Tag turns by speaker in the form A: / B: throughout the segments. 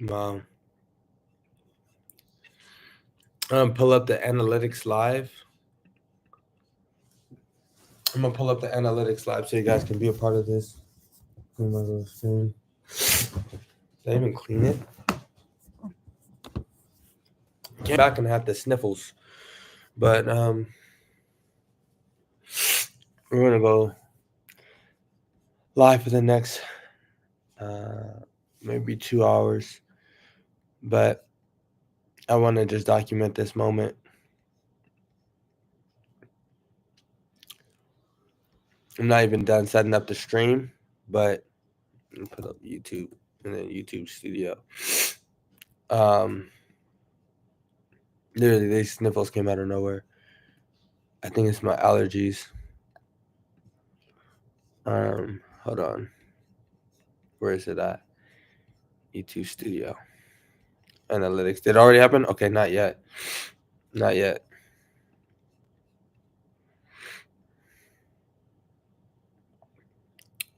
A: Wow. Pull up the analytics live. I'm gonna pull up the analytics live so you guys can be a part of this. Did I even clean it? Came back and had the sniffles, but we're gonna go live for the next maybe 2 hours, but I want to just document this moment. I'm not even done setting up the stream, but I'm gonna put up YouTube and then YouTube Studio. Literally, these sniffles came out of nowhere. I think it's my allergies. Hold on. Where is it at? YouTube Studio. Analytics. Did it already happen? Okay, not yet. Not yet.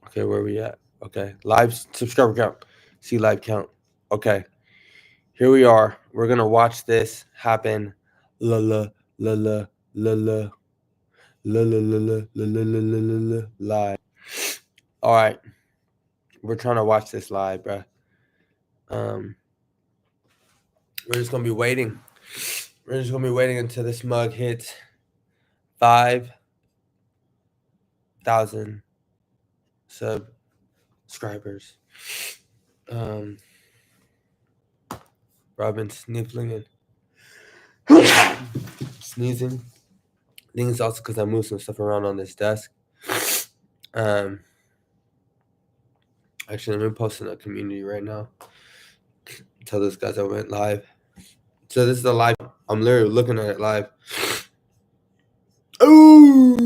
A: Okay, where are we at? Okay, live subscriber count. See live count. Okay, here we are. We're gonna watch this happen. La la la la la la la la la la la la la la la live. All right, we're trying to watch this live, bruh. We're just gonna be waiting. We're just gonna be waiting until this mug hits 5,000 subscribers. Robin sniffling and sneezing. I think it's also because I moved some stuff around on this desk. Actually, let me post in the community right now. Tell those guys I went live. So this is a live. I'm literally looking at it live. Ooh.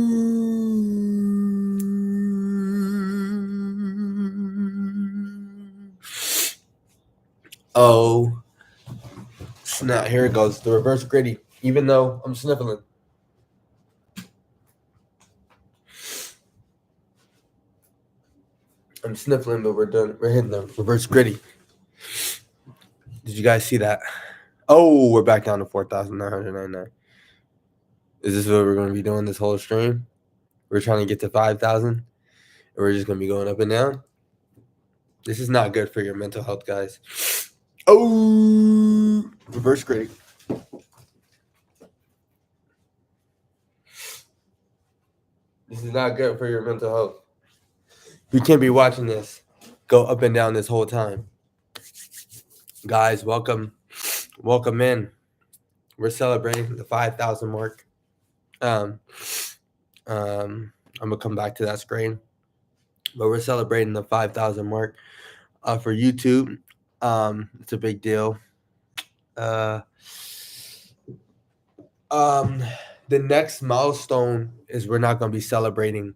A: Oh. Snap. Here it goes. The reverse gritty. Even though I'm sniffling. I'm sniffling, but we're done. We're hitting the reverse gritty. Did you guys see that? Oh, we're back down to 4,999. Is this what we're going to be doing this whole stream? We're trying to get to 5,000, and we're just going to be going up and down. This is not good for your mental health, guys. Oh, reverse gritty. This is not good for your mental health. You can't be watching this go up and down this whole time. Guys, welcome in. We're celebrating the 5,000 mark. I'm gonna come back to that screen, but we're celebrating the 5,000 mark for YouTube. It's a big deal. The next milestone is we're not gonna be celebrating,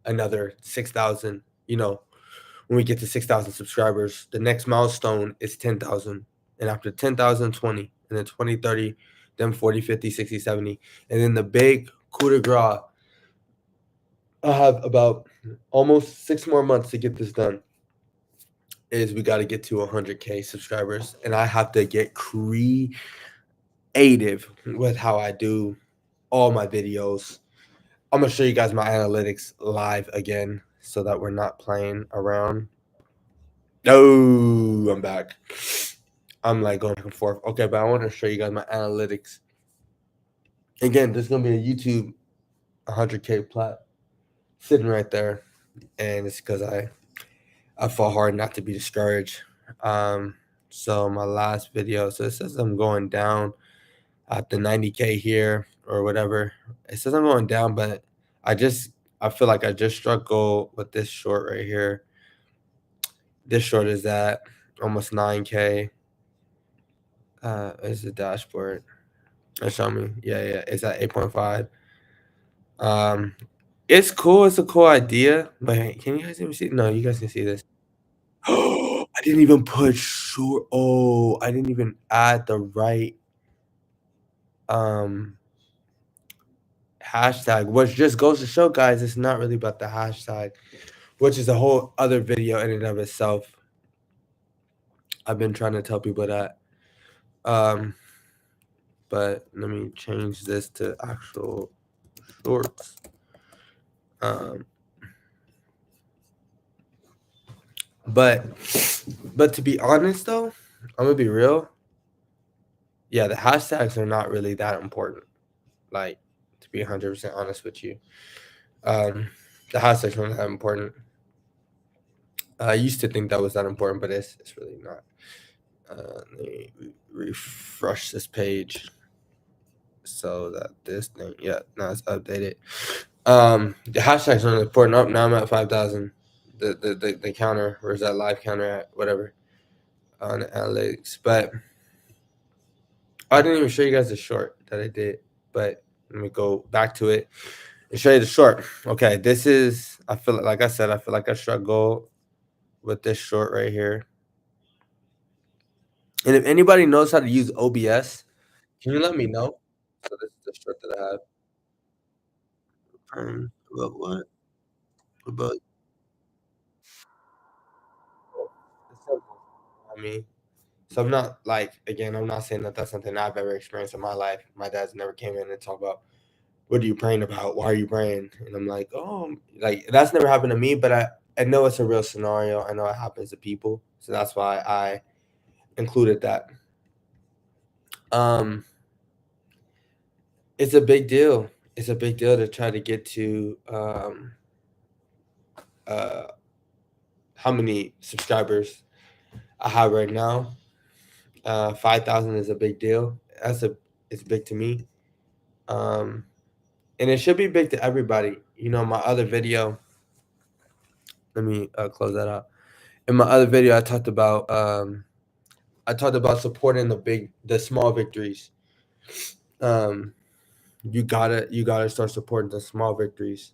A: another 6,000. When we get to 6,000 subscribers, the next milestone is 10,000. And after 10,000, 20, and then 20, 30, then 40, 50, 60, 70. And then the big coup de grace, I have about almost 6 more months to get this done, is we got to get to 100K subscribers. And I have to get creative with how I do all my videos. I'm going to show you guys my analytics live again so that we're not playing around. Oh, I'm back. I'm like going back and forth. Okay, but I want to show you guys my analytics. Again, there's going to be a YouTube 100K plat sitting right there. And it's because I fought hard not to be discouraged. So my last video, so it says I'm going down at the 90K here or whatever. It says I'm going down, but I feel like I just struck gold with this short right here. This short is at almost 9K. Is the dashboard? Show me. Yeah, it's at 8.5. It's cool. It's a cool idea, but can you guys even see? No, you guys can see this. I didn't even put short. Oh, I didn't even add the right hashtag, which just goes to show, guys, it's not really about the hashtag, which is a whole other video in and of itself. I've been trying to tell people that. Um, but let me change this to actual shorts. Um, but to be honest though, I'm gonna be real. Yeah, the hashtags are not really that important. Like, to be 100% honest with you, the hashtags are not that important. I used to think that was that important, but it's really not. Let me refresh this page so that this thing, yeah, now it's updated. The hashtags are important. Up now, I'm at 5,000. The counter, where's that live counter at? Whatever on analytics, but I didn't even show you guys the short that I did. But let me go back to it and show you the short. Okay, this is. I feel like I said, I feel like I struggle with this short right here. And if anybody knows how to use OBS, can you let me know? So this is the short that I have. What? What about? It's simple. I mean, so I'm not like, again, I'm not saying that that's something I've ever experienced in my life. My dad's never came in and talked about, what are you praying about? Why are you praying? And I'm like, oh, like that's never happened to me, but I know it's a real scenario. I know it happens to people, so that's why I included that. Um, it's a big deal. It's a big deal to try to get to uh how many subscribers I have right now. 5,000 is a big deal. It's big to me. Um, and it should be big to everybody. You know, my other video. Let me close that out. In my other video, I talked about supporting the small victories. Um, you gotta start supporting the small victories.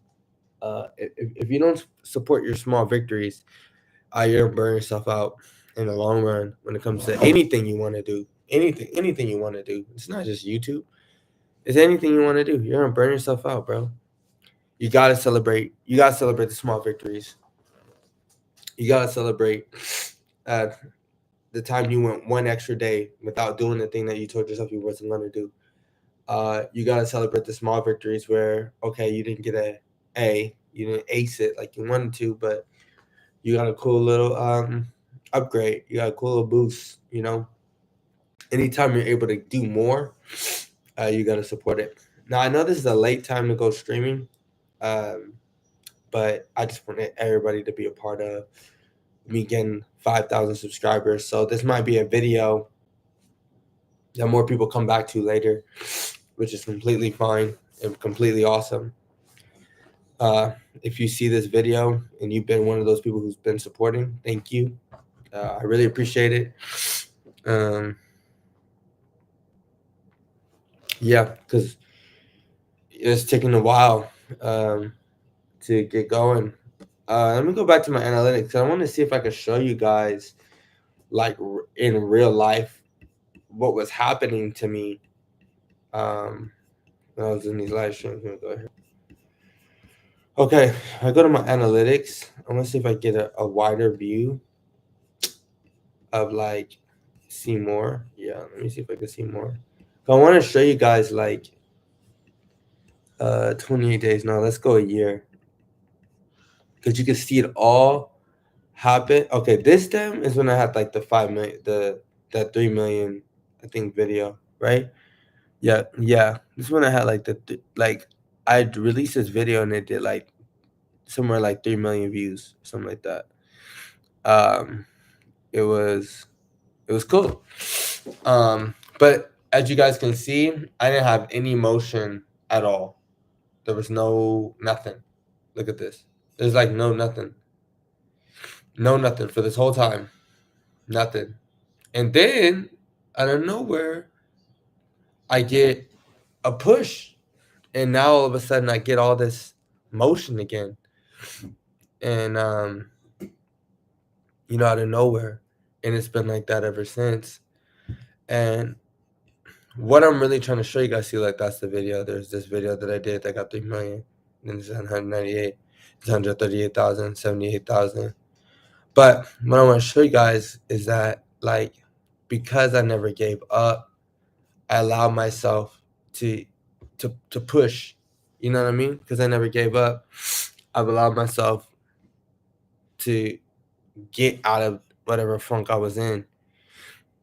A: If you don't support your small victories, you're gonna burn yourself out in the long run when it comes to anything you want to do. Anything you want to do. It's not just YouTube. It's anything you want to do. You're gonna burn yourself out, bro. You gotta celebrate. You gotta celebrate the small victories. You gotta celebrate uh, the time you went one extra day without doing the thing that you told yourself you wasn't gonna do. You gotta celebrate the small victories where, okay, you didn't get you didn't ace it like you wanted to, but you got a cool little upgrade. You got a cool little boost. You know, anytime you're able to do more, you gotta support it. Now I know this is a late time to go streaming, um, but I just wanted everybody to be a part of me getting 5,000 subscribers. So this might be a video that more people come back to later, which is completely fine and completely awesome. If you see this video and you've been one of those people who's been supporting, thank you. I really appreciate it. Yeah, because it's taking a while to get going. Let me go back to my analytics. I want to see if I can show you guys, like in real life, what was happening to me when I was in these live streams. Let me go ahead. Okay, I go to my analytics. I want to see if I get a wider view of like see more. Yeah, let me see if I can see more. I want to show you guys like 28 days. No, let's go a year. Because you can see it all happen. Okay, this time is when I had like the 5 million, that 3 million, I think, video, right? Yeah, yeah. This is when I had like like I released this video and it did like somewhere like 3 million views, something like that. Um, it was cool. But as you guys can see, I didn't have any motion at all. There was no nothing. Look at this. There's like no nothing. No nothing for this whole time. Nothing. And then out of nowhere, I get a push. And now all of a sudden I get all this motion again. And out of nowhere. And it's been like that ever since. And what I'm really trying to show you guys, see, like that's the video. There's this video that I did that got 3 million. Then there's 198, 138,000, 78,000. But what I want to show you guys is that like, because I never gave up, I allowed myself to push. You know what I mean? Because I never gave up, I've allowed myself to get out of whatever funk I was in.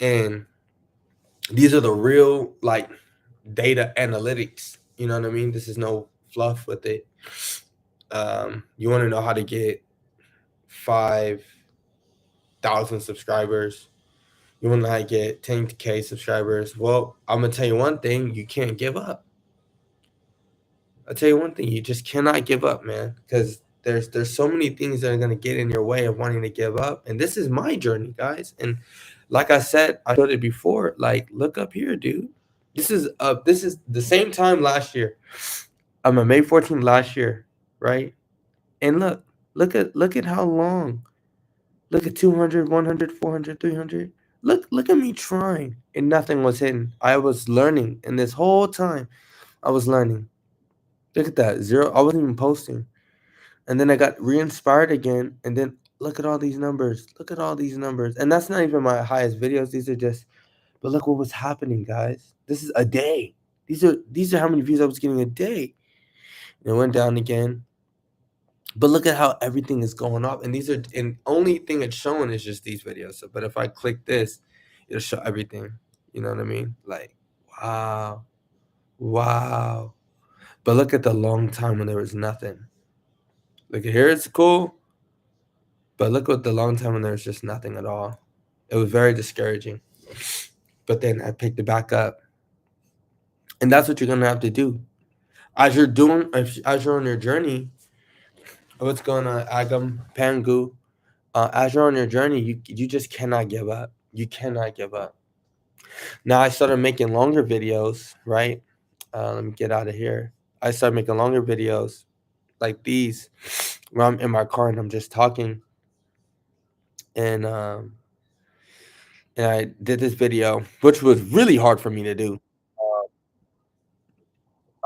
A: And these are the real, like, data analytics. You know what I mean? This is no fluff with it. You want to know how to get 5,000 subscribers. You want to get 10K subscribers. Well, I'm gonna tell you one thing: you can't give up. I'll tell you one thing: you just cannot give up, man. Because there's so many things that are gonna get in your way of wanting to give up. And this is my journey, guys. And like I said, I showed it before. Like, look up here, dude. This is the same time last year. I'm on May 14th last year, right? And look at how long. Look at 200, 100, 400, 300. Look at me trying, and nothing was hitting. I was learning, and this whole time I was learning. Look at that, 0. I wasn't even posting. And then I got re-inspired again, and then look at all these numbers. Look at all these numbers. And that's not even my highest videos. These are just, but look what was happening, guys. This is a day. These are how many views I was getting a day. And it went down again. But look at how everything is going up. And these are, and only thing it's showing is just these videos. So, but if I click this, it'll show everything. You know what I mean? Like, wow. Wow. But look at the long time when there was nothing. Look at here, it's cool. But look at the long time when there was just nothing at all. It was very discouraging. But then I picked it back up. And that's what you're gonna have to do. As you're on your journey, what's going on, Agam, Pangu? As you're on your journey, you just cannot give up. You cannot give up. Now I started making longer videos, right? Let me get out of here. I started making longer videos like these, where I'm in my car and I'm just talking. And I did this video, which was really hard for me to do.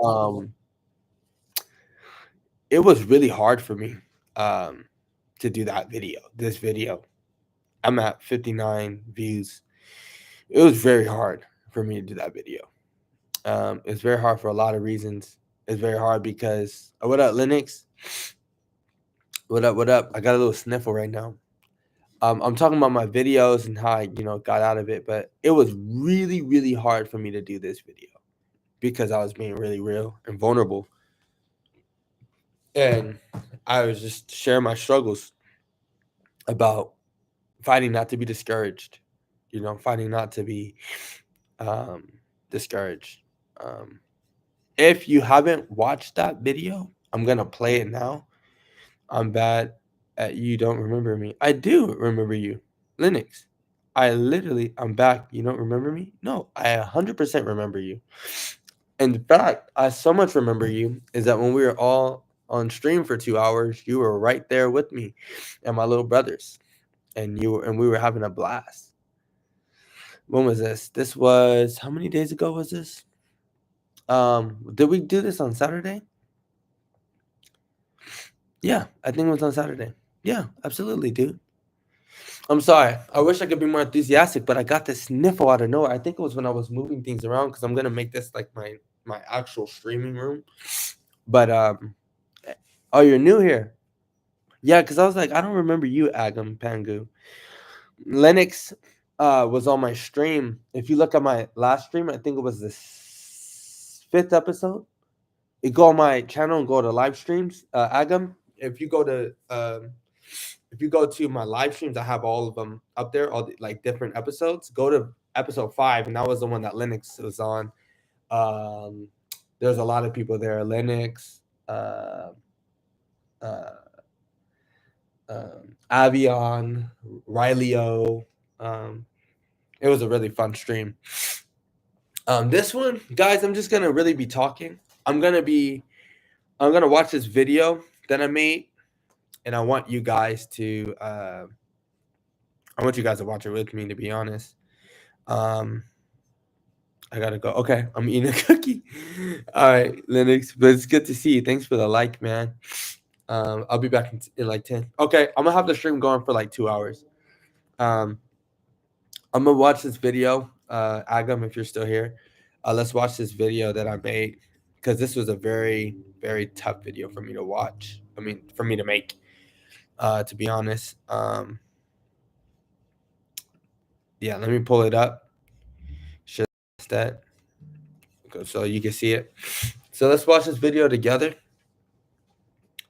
A: Um, it was really hard for me to do that video. This video, I'm at 59 views. It was very hard for me to do that video. It's very hard for a lot of reasons. It's very hard because what up, Linux? What up? What up? I got a little sniffle right now. I'm talking about my videos and how I, got out of it, but it was really, really hard for me to do this video because I was being really real and vulnerable, and I was just sharing my struggles about fighting not to be discouraged, fighting not to be discouraged. If you haven't watched that video, I'm gonna play it now. I'm bad at you don't remember me. I do remember you, Linux. I'm back. You don't remember me? No, I 100% remember you. In fact, I so much remember you is that when we were all on stream for 2 hours, you were right there with me and my little brothers, and we were having a blast. When was this? This was, how many days ago was this? Did we do this on Saturday? Yeah, I think it was on Saturday. Yeah, absolutely, dude. I'm sorry. I wish I could be more enthusiastic, but I got this sniffle out of nowhere. I think it was when I was moving things around because I'm gonna make this like my actual streaming room. But oh, you're new here. Yeah, because I was like, I don't remember you, Agam Pangu. Lennox was on my stream. If you look at my last stream, I think it was the 5th episode. You go on my channel and go to live streams. Agam, if you go to my live streams, I have all of them up there, all the, like, different episodes. Go to episode 5, and that was the one that Linux was on. There's a lot of people there. Linux, Avion, Riley-O. It was a really fun stream. This one, guys, I'm just gonna really be talking. I'm gonna watch this video that I made, and I want you guys to watch it with me, to be honest. I gotta go. Okay, I'm eating a cookie. All right, Linux, but it's good to see you. Thanks for the like, man. I'll be back in like 10. Okay, I'm gonna have the stream going for like 2 hours. I'm gonna watch this video. Agam, if you're still here, let's watch this video that I made because this was a very, very tough video for me to watch. I mean, for me to make. To be honest, yeah. Let me pull it up. Share that so you can see it. So let's watch this video together.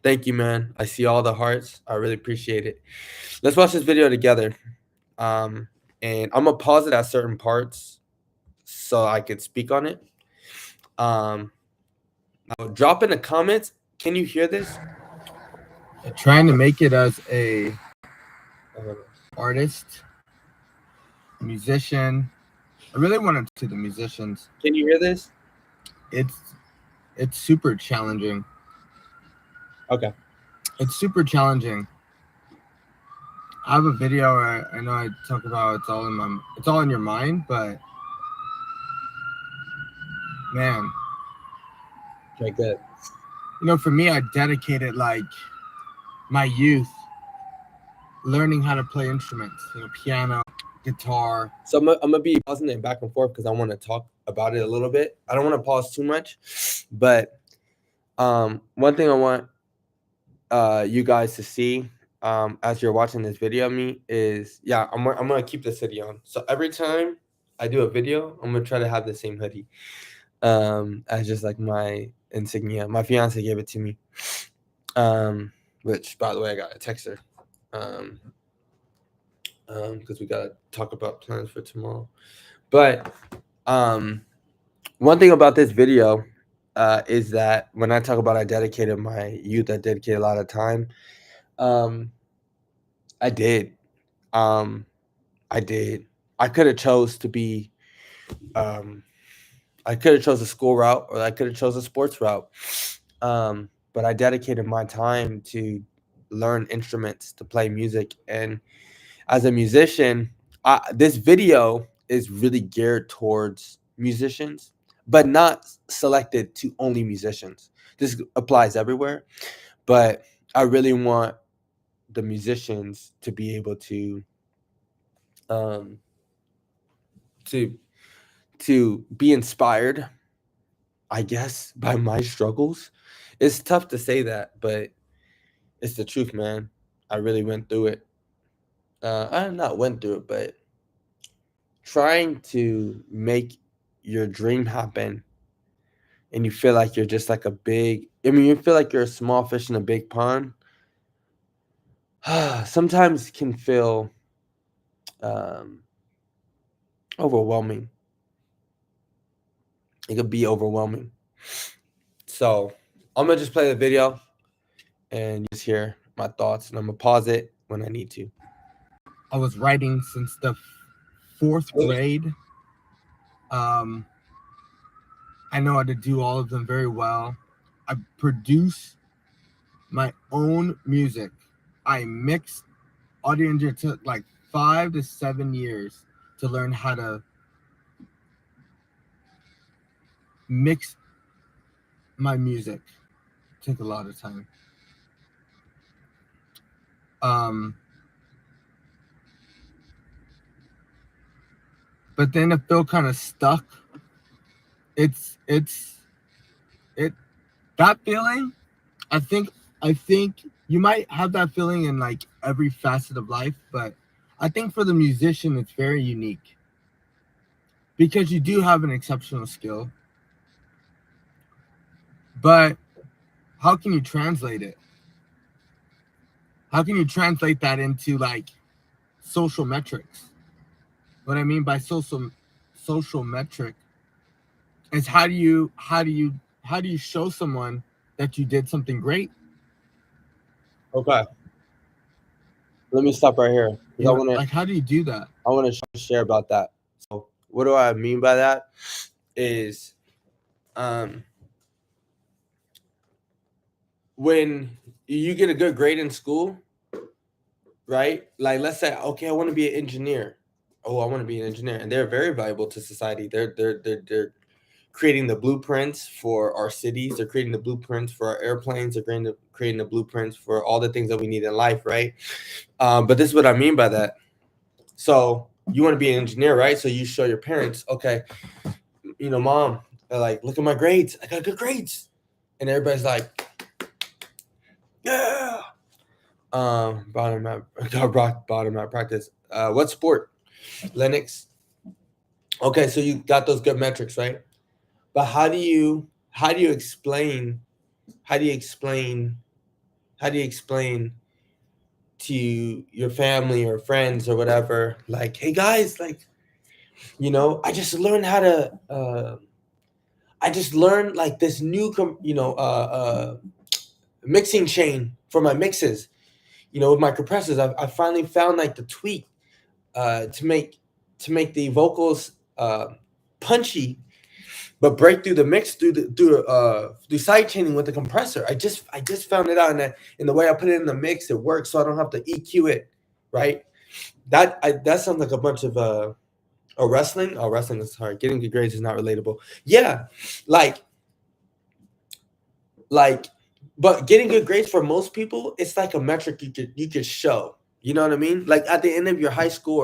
A: Thank you, man. I see all the hearts. I really appreciate it. Let's watch this video together. Um, and I'm gonna pause it at certain parts so I could speak on it. Now drop in the comments. Can you hear this?
B: Trying to make it as a artist, musician. I really wanted to the musicians.
A: Can you hear this?
B: It's super challenging.
A: Okay.
B: It's super challenging. I have a video where I know I talk about it's all in your mind, but man.
A: Okay, good.
B: You know, for me, I dedicated like my youth learning how to play instruments, you know, piano, guitar.
A: So I'm gonna be pausing it back and forth because I want to talk about it a little bit. I don't want to pause too much, but one thing I want you guys to see as you're watching this video of me is, yeah, I'm gonna keep this hoodie on. So every time I do a video, I'm gonna try to have the same hoodie as just like my insignia. My fiance gave it to me, which, by the way, I got a text her because we gotta talk about plans for tomorrow. But one thing about this video is that when I talk about I dedicated my youth, I dedicated a lot of time. I did. I did. I could have chose to be. I could have chose a school route, or I could have chose a sports route. But I dedicated my time to learn instruments, to play music, and as a musician, this video is really geared towards musicians, but not selected to only musicians. This applies everywhere, but I really want the musicians to be able to to be inspired, I guess, by my struggles. It's tough to say that, but it's the truth, man. I really went through it. I not went through it, but trying to make your dream happen and you feel like you're just like you feel like you're a small fish in a big pond. Sometimes can feel overwhelming. It could be overwhelming. So I'm gonna just play the video and just hear my thoughts, and I'm gonna pause it when I need to.
B: I was writing since the 4th grade. I know how to do all of them very well. I produce my own music. I mix audio engineer. Took like 5 to 7 years to learn how to mix my music. Took a lot of time. But then I feel kind of stuck. That feeling, I think you might have that feeling in like every facet of life, but I think for the musician it's very unique because you do have an exceptional skill. But how can you translate it? How can you translate that into like social metrics? What I mean by social metric is how do you show someone that you did something great?
A: Okay. Let me stop right here.
B: Like, how do you do that?
A: I want to share about that. So, what do I mean by that? Is when you get a good grade in school, right? Like, let's say, okay, I want to be an engineer. Oh, I want to be an engineer, and they're very valuable to society. They're creating the blueprints for our cities. They're creating the blueprints for our airplanes. They're creating the blueprints for all the things that we need in life, right? But this is what I mean by that. So you want to be an engineer, right? So you show your parents, okay, mom, like, look at my grades. I got good grades. And everybody's like, yeah. Bottom at bottom at practice. What sport? Linux. Okay, so you got those good metrics, right? But how do you explain how do you explain how do you explain to your family or friends or whatever, like, hey guys, like, I just learned like this new mixing chain for my mixes, with my compressors. I finally found like the tweak to make the vocals punchy, but break through the mix through side chaining with the compressor. I just found it out, and the way I put it in the mix, it works, so I don't have to EQ it, right? That sounds like a bunch of wrestling. Oh, wrestling is hard. Getting good grades is not relatable. Yeah, like like, but getting good grades for most people, it's like a metric you could show. You know what I mean? Like at the end of your high school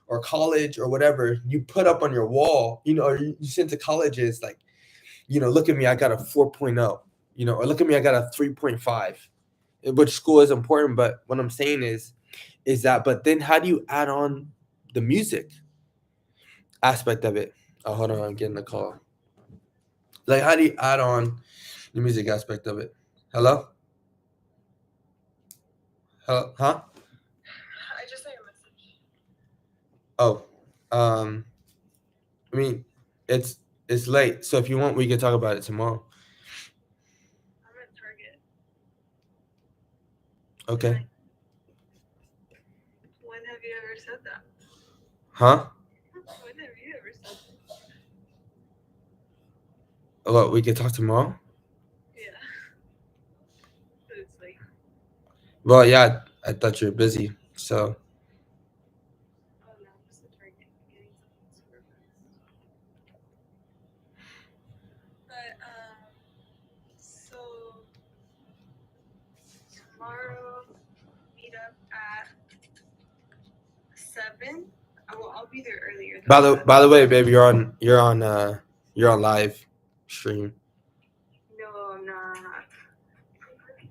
A: or college or whatever, you put up on your wall, or you send to colleges like, look at me, I got a 4.0, or look at me, I got a 3.5. Which school is important, but what I'm saying is that, but then how do you add on the music aspect of it? Oh, hold on, I'm getting a call. Like, how do you add on the music aspect of it? Hello? Hello? Huh?
C: I just saw your message.
A: Oh, um, I mean, it's late, so if you want, we can talk about it tomorrow.
C: I'm at Target.
A: Okay.
C: When have you ever said that?
A: Huh?
C: When have you ever said that?
A: Well, we can talk tomorrow.
C: Yeah. But it's late.
A: Well, yeah, I thought you were busy, so
C: Oh no, I'm just at Target getting something super fast. But so tomorrow meet up at 7. I'll be there earlier than
A: by the
C: that.
A: by the way, babe, you're on live stream.
C: No, I'm not.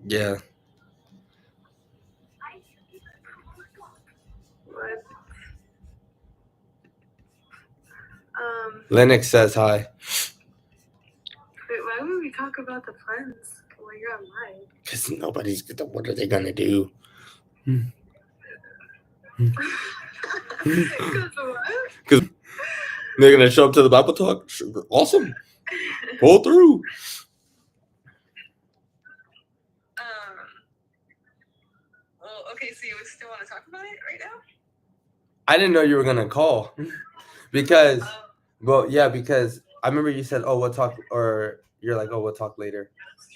A: Yeah.
C: What?
A: Lennox says hi.
C: Wait, why would we talk about the plans while you're on live?
A: Because nobody's gonna. What are they gonna do?
C: Because what?
A: Because they're gonna show up to the Bible talk. Sure, awesome. Pull through.
C: Well, okay, so you still want to talk about it right now?
A: I didn't know you were gonna call, because, well, yeah, because I remember you said, "Oh, we'll talk," or you're like, "Oh, we'll talk later."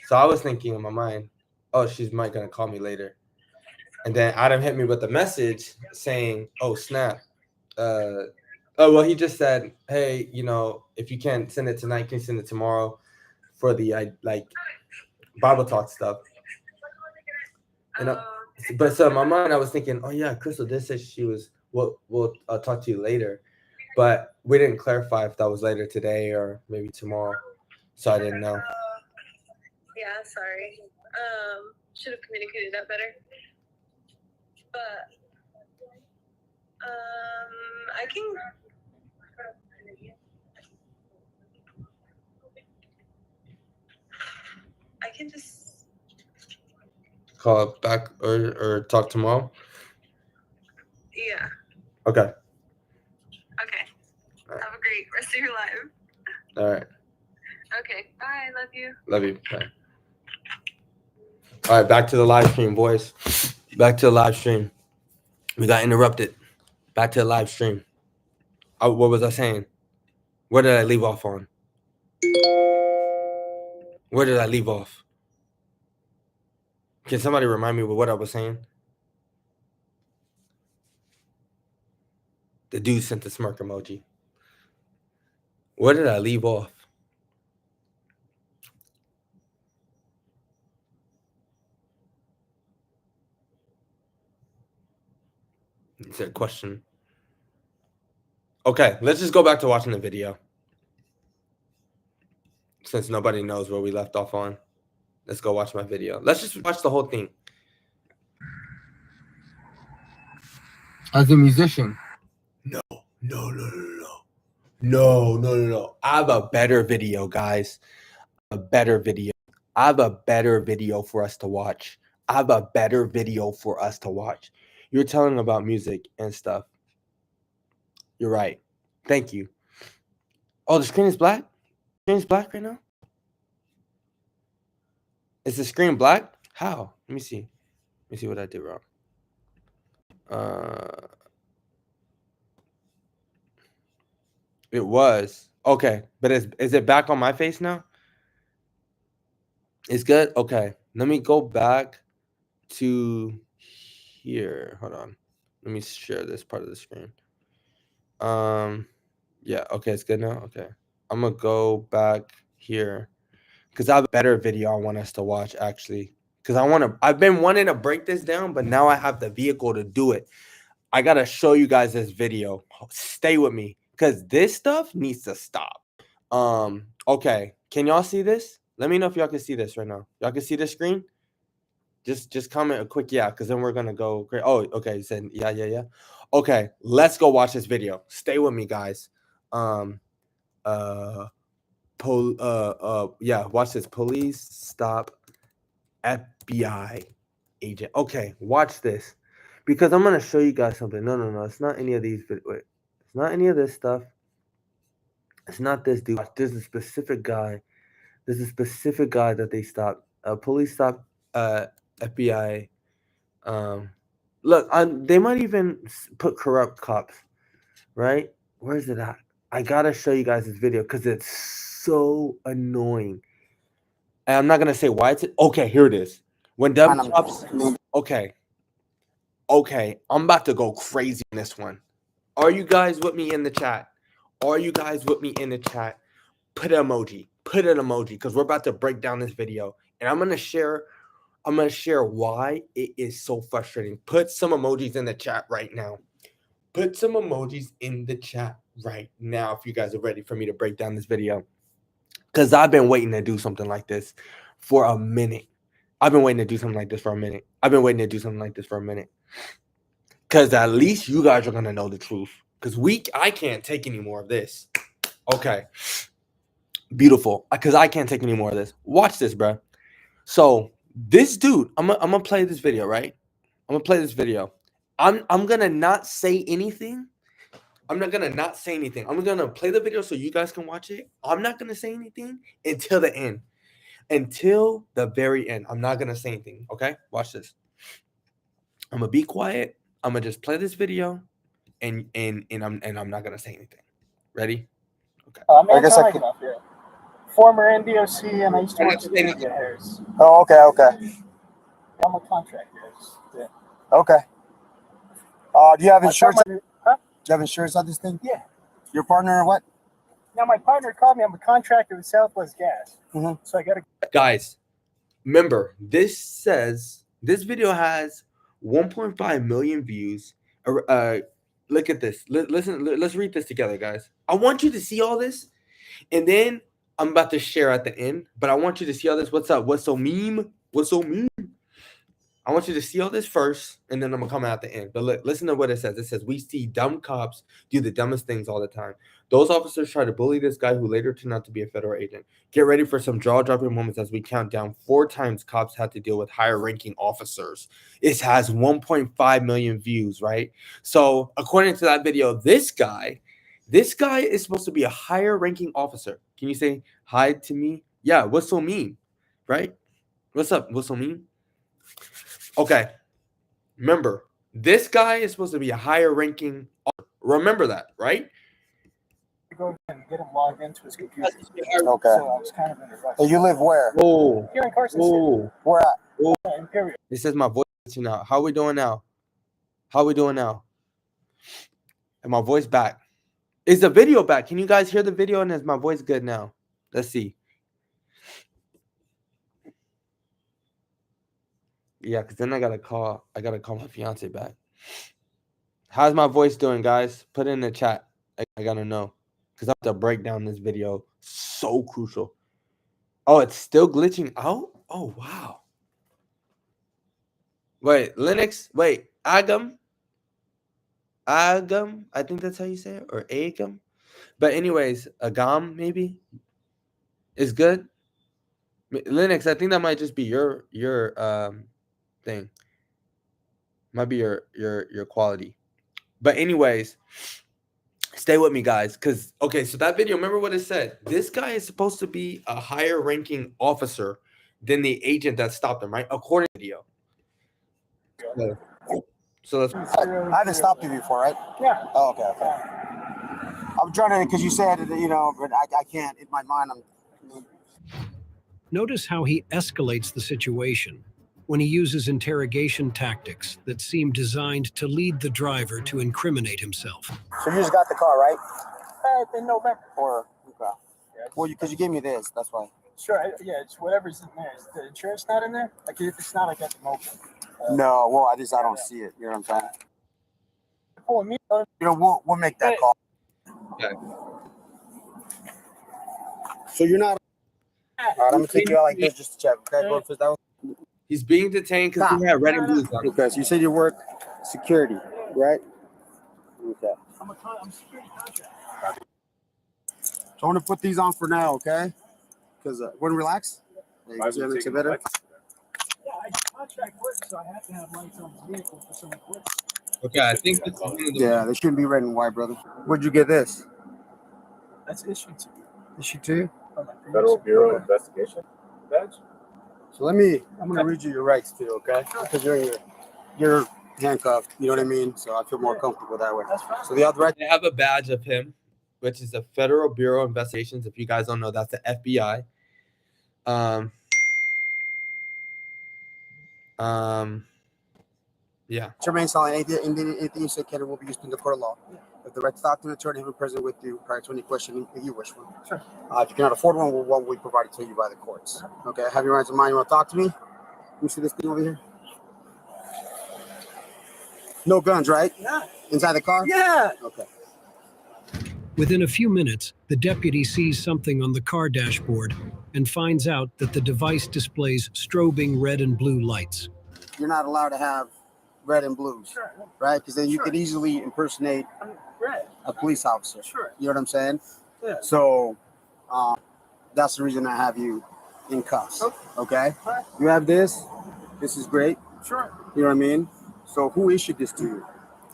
A: So I was thinking in my mind, "Oh, she's might gonna call me later," and then Adam hit me with a message saying, "Oh, snap." Oh, well, he just said, "Hey, if you can't send it tonight, can you send it tomorrow for the Bible talk stuff?" And but so in my mind, I was thinking, "Oh yeah, Crystal did say she was. We'll talk to you later," but we didn't clarify if that was later today or maybe tomorrow, so I didn't know.
C: Yeah, sorry. Should have communicated that better. But I can just
A: Call it back or talk tomorrow.
C: yeah.
A: Okay.
C: Okay.
A: All right.
C: Have a great rest of your life.
A: All right.
C: Okay. Bye. Love you.
A: Love you. Bye. All right. Back to the live stream, boys. Back to the live stream. We got interrupted. Back to the live stream. What was I saying? Where did I leave off on? Where did I leave off? Can somebody remind me of what I was saying? The dude sent the smirk emoji. Where did I leave off? It's a question. Okay, let's just go back to watching the video. Since nobody knows where we left off on. Let's go watch my video. Let's just watch the whole thing.
B: As a musician.
A: No. I have a better video, guys. A better video. I have a better video for us to watch. You're telling about music and stuff. You're right. Thank you. Oh, the screen is black? The screen is black right now? Is the screen black? How? Let me see. Let me see what I did wrong. It was. Okay. But is it back on my face now? It's good? Okay. Let me go back to here. Hold on. Let me share this part of the screen. Yeah, okay, it's good now. Okay. I'm gonna go back here because I have a better video I want us to watch actually. Because I've been wanting to break this down, but now I have the vehicle to do it. I gotta show you guys this video. Stay with me because this stuff needs to stop. Okay. Can y'all see this? Let me know if y'all can see this right now. Y'all can see the screen? Just comment a quick yeah, because then we're gonna go great. Oh, okay. You said yeah. Okay, let's go watch this video. Stay with me, guys. Yeah, watch this. Police stop FBI agent. Okay, watch this. Because I'm gonna show you guys something. No. It's not any of these. Wait, it's not any of this stuff. It's not this dude. There's a specific guy. There's a specific guy that they stopped. Police stop FBI. Look, they might even put corrupt cops, right? Where's it at? I gotta show you guys this video because it's so annoying. And I'm not gonna say why it's okay. Here it is. When dumb cops. Okay, I'm about to go crazy on this one. Are you guys with me in the chat? Put an emoji. Because we're about to break down this video, and I'm gonna share why it is so frustrating. Put some emojis in the chat right now. If you guys are ready for me to break down this video. Because I've been waiting to do something like this for a minute. Because at least you guys are going to know the truth. Because I can't take any more of this. Okay. Beautiful. Because I can't take any more of this. Watch this, bro. So this dude, I'm gonna play this video, right? I'm gonna not say anything. I'm gonna play the video so you guys can watch it. I'm not gonna say anything until the end. Until the very end. I'm not gonna say anything. Okay? Watch this. I'm gonna be quiet. I'm gonna just play this video and I'm not gonna say anything. Ready?
D: Okay. I guess I could. Former NDOC, and I used to work at Media Hairs. Oh, okay. I'm a contractor. Yeah. Okay. Do you have insurance? Do you have insurance on this thing? Yeah. Your partner or what? Now, my partner called me. I'm a contractor with Southwest Gas. Mm-hmm. So I got to.
A: Guys, remember, this video has 1.5 million views. Look at this. Listen, let's read this together, guys. I want you to see all this, and then I'm about to share at the end, but I want you to see all this. What's up? What's so meme? I want you to see all this first, and then I'm gonna come out at the end. But look, listen to what it says. It says, we see dumb cops do the dumbest things all the time. Those officers try to bully this guy who later turned out to be a federal agent. Get ready for some jaw-dropping moments as we count down 4 times cops had to deal with higher-ranking officers. It has 1.5 million views, right? So according to that video, this guy is supposed to be a higher-ranking officer. Can you say hi to me? Yeah, what's so mean, right? What's up? What's so mean? Okay, remember, this guy is supposed to be a higher ranking officer. Remember that, right?
D: Go and get him logged into his computer. Okay. So I was kind of in a rush.
B: You live where?
A: Oh.
D: Here in Carson City.
B: Where at?
D: Imperial.
A: It says my voice now. How are we doing now? And my voice back. Is the video back? Can you guys hear the video? And is my voice good now? Let's see. Yeah, because then I gotta call my fiance back. How's my voice doing, guys? Put it in the chat. I gotta know because I have to break down this video. So crucial. Oh, it's still glitching out. Oh wow. Wait, Linux. Wait, Agam. Agam. I think that's how you say it, or Agam. But anyways, Agam maybe is good. Linux. I think that might just be your thing. Might be your quality. But anyways, stay with me, guys, because okay, so that video, remember what it said. This guy is supposed to be a higher ranking officer than the agent that stopped him, right? According to the video. So let's.
D: I haven't stopped you before, right?
E: Yeah.
D: Oh, okay. I'm trying to, because you said, but I can't. In my mind, I'm.
F: Notice how he escalates the situation when he uses interrogation tactics that seem designed to lead the driver to incriminate himself.
D: So you just got the car, right?
E: In November.
D: Or okay. Well, because you gave me this, that's why.
E: Sure. Yeah, it's whatever's in there. Is the insurance not in there? Like if it's not, I got the mobile.
D: No, well, I don't see it. You know what I'm saying?
E: Oh, me.
D: We'll make that call.
A: Okay.
D: So you're not. All right, I'm gonna take you out like this just to check. Okay, go for that one.
A: He's being detained because he had red and blues on.
D: Okay, so you said you work security, right? Okay.
E: I'm security contract.
D: So I'm gonna put these on for now, okay? Because want to relax? Makes it better.
E: Yeah, I contract work, so I have to have lights on the vehicle for some equipment.
A: Okay, I think this is one of the.
D: Yeah, they shouldn't be red and white, brother. Where'd you get this?
E: That's issued to me.
D: Issued to you?
G: Federal Bureau of Investigation badge.
D: So I'm gonna read you your rights too, okay? Because you're handcuffed, you know what I mean? So I feel more comfortable that way. So the other right.
A: They have a badge of him, which is the Federal Bureau of Investigations. If you guys don't know, that's the FBI. Yeah.
D: Remain silent. Anything you say can will be used in the court of law. If the right to talk to an attorney will be present with you prior to any questioning if you wish one.
E: Sure.
D: If you cannot afford one will be provided to you by the courts. Okay. Have your rights in mind. You want to talk to me? Let me see this thing over here. No guns, right?
E: Yeah.
D: Inside the car?
E: Yeah.
D: Okay.
F: Within a few minutes, the deputy sees something on the car dashboard and finds out that the device displays strobing red and blue lights.
D: You're not allowed to have red and blues,
E: Sure.
D: right? Because then you could easily impersonate
E: Red.
D: a police officer.
E: Sure.
D: You know what I'm saying?
E: Yeah.
D: So that's the reason I have you in cuffs. Okay?
E: Right.
D: You have this. This is great.
E: Sure.
D: You know what I mean? So who issued this to you?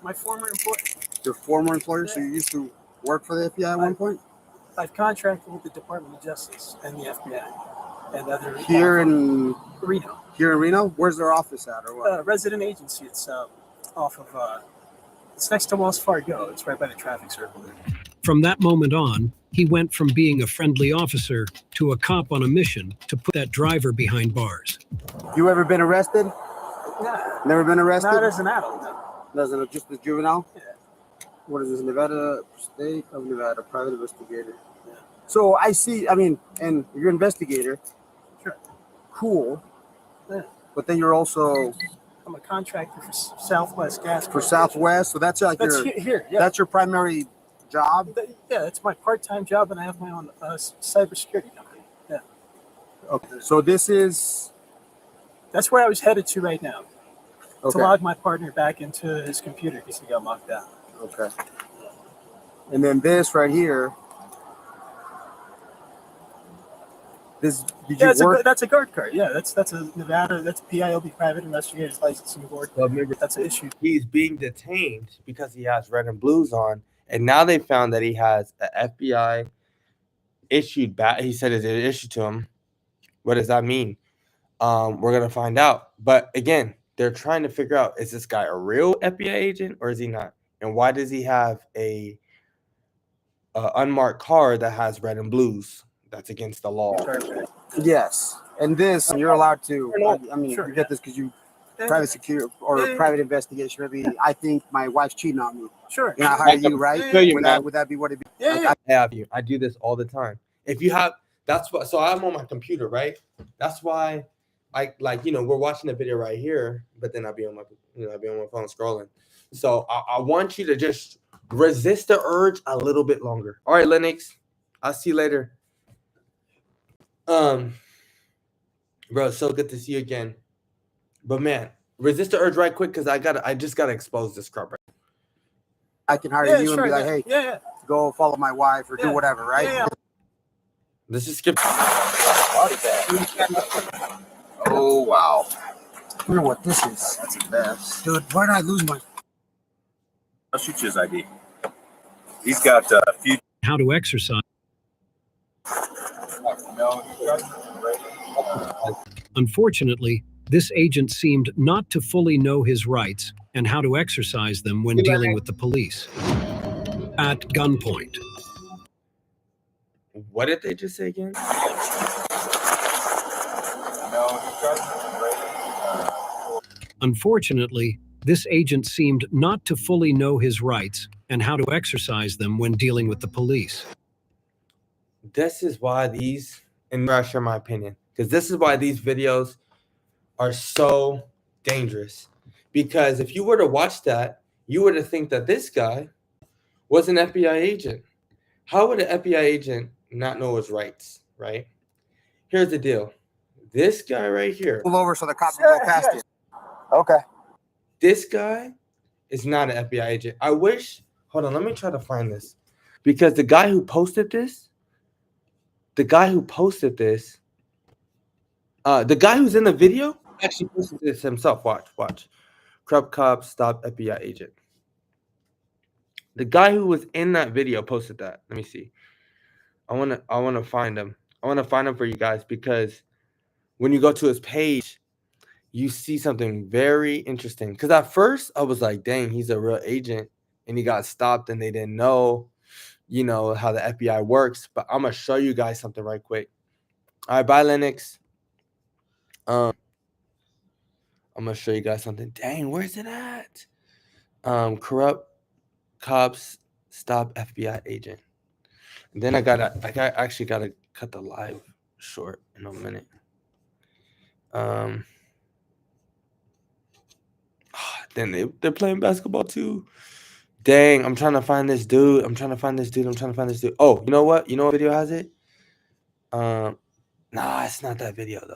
E: My former employer.
D: Your former employer? So you used to work for the FBI at one point?
E: I've contracted with the Department of Justice and the FBI and other.
D: Here in
E: Reno.
D: Here in Reno? Where's their office at, or what?
E: Resident agency. It's off of. It's next to Wells Fargo. It's right by the traffic circle there.
F: From that moment on, he went from being a friendly officer to a cop on a mission to put that driver behind bars.
D: You ever been arrested?
E: Nah,
D: Never been arrested?
E: not as an adult. No.
D: Doesn't just as juvenile?
E: Yeah.
D: What is this? Nevada State of Nevada, private investigator.
E: Yeah.
D: So I see, and you're an investigator.
E: Sure.
D: Cool.
E: Yeah.
D: But then you're also
E: I'm a contractor for Southwest Gas.
D: for Southwest. So that's like
E: That's
D: your
E: here. Yeah.
D: that's your primary job.
E: Yeah, it's my part-time job, and I have my own cybersecurity company. Yeah.
D: Okay. So this is
E: That's where I was headed to right now. To
D: okay.
E: log my partner back into his computer because he got locked out.
D: Okay. And then this right here. This did you work?
E: That's a guard card. Yeah, that's a Nevada. That's PILB, Private Investigators Licensing Board.
A: Well, remember,
E: That's an issue.
A: he's being detained because he has red and blues on, and now they found that he has an FBI issued badge. He said it issued to him. What does that mean? We're gonna find out. But again, they're trying to figure out: is this guy a real FBI agent or is he not? And why does he have a unmarked car that has red and blues? That's against the law.
D: Yes. And this you're allowed to.
E: Sure.
D: You get this because you private security or private investigation. Maybe I think my wife's cheating on me.
E: Sure.
D: And I hire you, right? Would that be what it be?
E: Yeah.
A: I have you. I do this all the time. If you have, that's what. So I'm on my computer, right? That's why I we're watching the video right here, but then I'll be on my phone scrolling. So I want you to just resist the urge a little bit longer. All right, Lennox. I'll see you later. Bro, it's so good to see you again. But man, resist the urge right quick because I just gotta expose this crap right.
H: I can hire you and be like, hey, go follow my wife or do whatever, right?
E: Yeah.
A: Let's just skip.
H: Oh, wow. I wonder what this is. That's a mess. Dude, where did I lose my...
G: I'll shoot you his ID. He's got a few.
F: How to exercise. Unfortunately, this agent seemed not to fully know his rights and how to exercise them when dealing with the police. At gunpoint.
A: What did they just say again?
F: Unfortunately, this agent seemed not to fully know his rights and how to exercise them when dealing with the police.
A: This is why these, and I share my opinion, because this is why these videos are so dangerous. Because if you were to watch that, you were to think that this guy was an FBI agent. How would an FBI agent not know his rights, right? Here's the deal. This guy right here.
H: Pull over so the cops can go past you.
D: Okay.
A: This guy is not an FBI agent. I wish. Hold on. Let me try to find this. Because the guy who posted this, the guy who's in the video actually posted this himself. Watch. Corrupt cops stop FBI agent. The guy who was in that video posted that. Let me see. I wanna find him. I want to find him for you guys because when you go to his page, you see something very interesting. Because at first I was like, dang, he's a real agent. And he got stopped and they didn't know, how the FBI works. But I'm going to show you guys something right quick. All right, bye, Lennox. I'm going to show you guys something. Dang, where's it at? Corrupt cops stop FBI agent. And then I actually gotta cut the live short in a minute. Then they're playing basketball too. Dang, I'm trying to find this dude. Oh, you know what? You know what video has it? Nah, it's not that video though.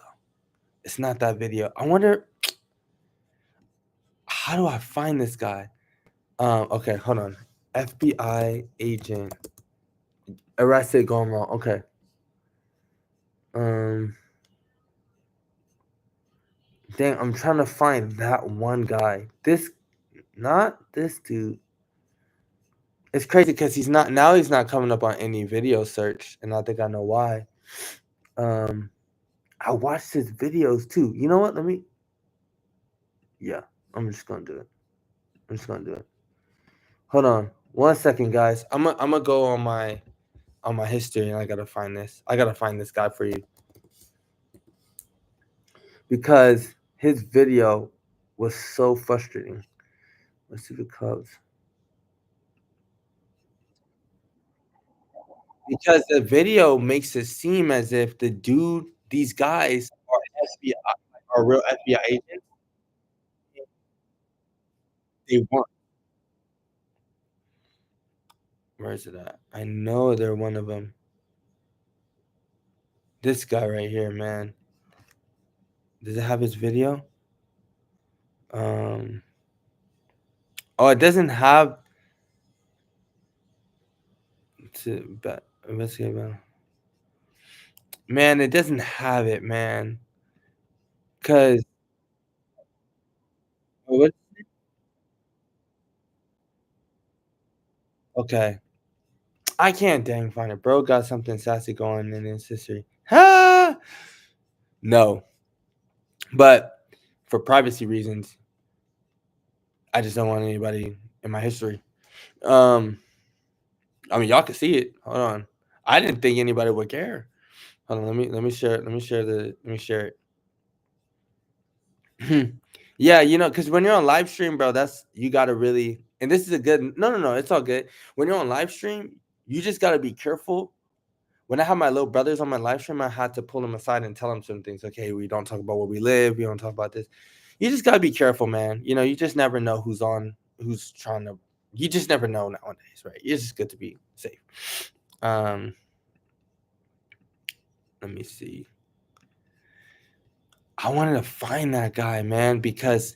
A: It's not that video. I wonder, how do I find this guy? Okay, hold on. FBI agent arrested going wrong. Okay. Dang, I'm trying to find that one guy. Not this dude. It's crazy because he's not coming up on any video search, and I think I know why. I watched his videos too. You know what? I'm just gonna do it. Hold on 1 second, guys. I'm gonna go on my history, and I gotta find this. I gotta find this guy for you because his video was so frustrating. Let's see the Cubs. Because the video makes it seem as if these guys are FBI, are real FBI agents. They weren't. Where is it at? I know they're one of them. This guy right here, man. Does it have his video? Oh, it doesn't have to investigate about. Man, it doesn't have it, man. Cause what? Okay, I can't dang find it. Bro got something sassy going in his history. Ha! No, but for privacy reasons, I just don't want anybody in my history. I mean, y'all can see it. Hold on. I didn't think anybody would care. Hold on. Let me share it. Let me share it. Yeah, because when you're on live stream, bro, you gotta really. And this is a good. No. It's all good. When you're on live stream, you just gotta be careful. When I have my little brothers on my live stream, I had to pull them aside and tell them certain things. Okay, we don't talk about where we live. We don't talk about this. You just gotta be careful, man. You just never know who's trying to You just never know nowadays, right? It's just good to be safe. Let me see. I wanted to find that guy, man, because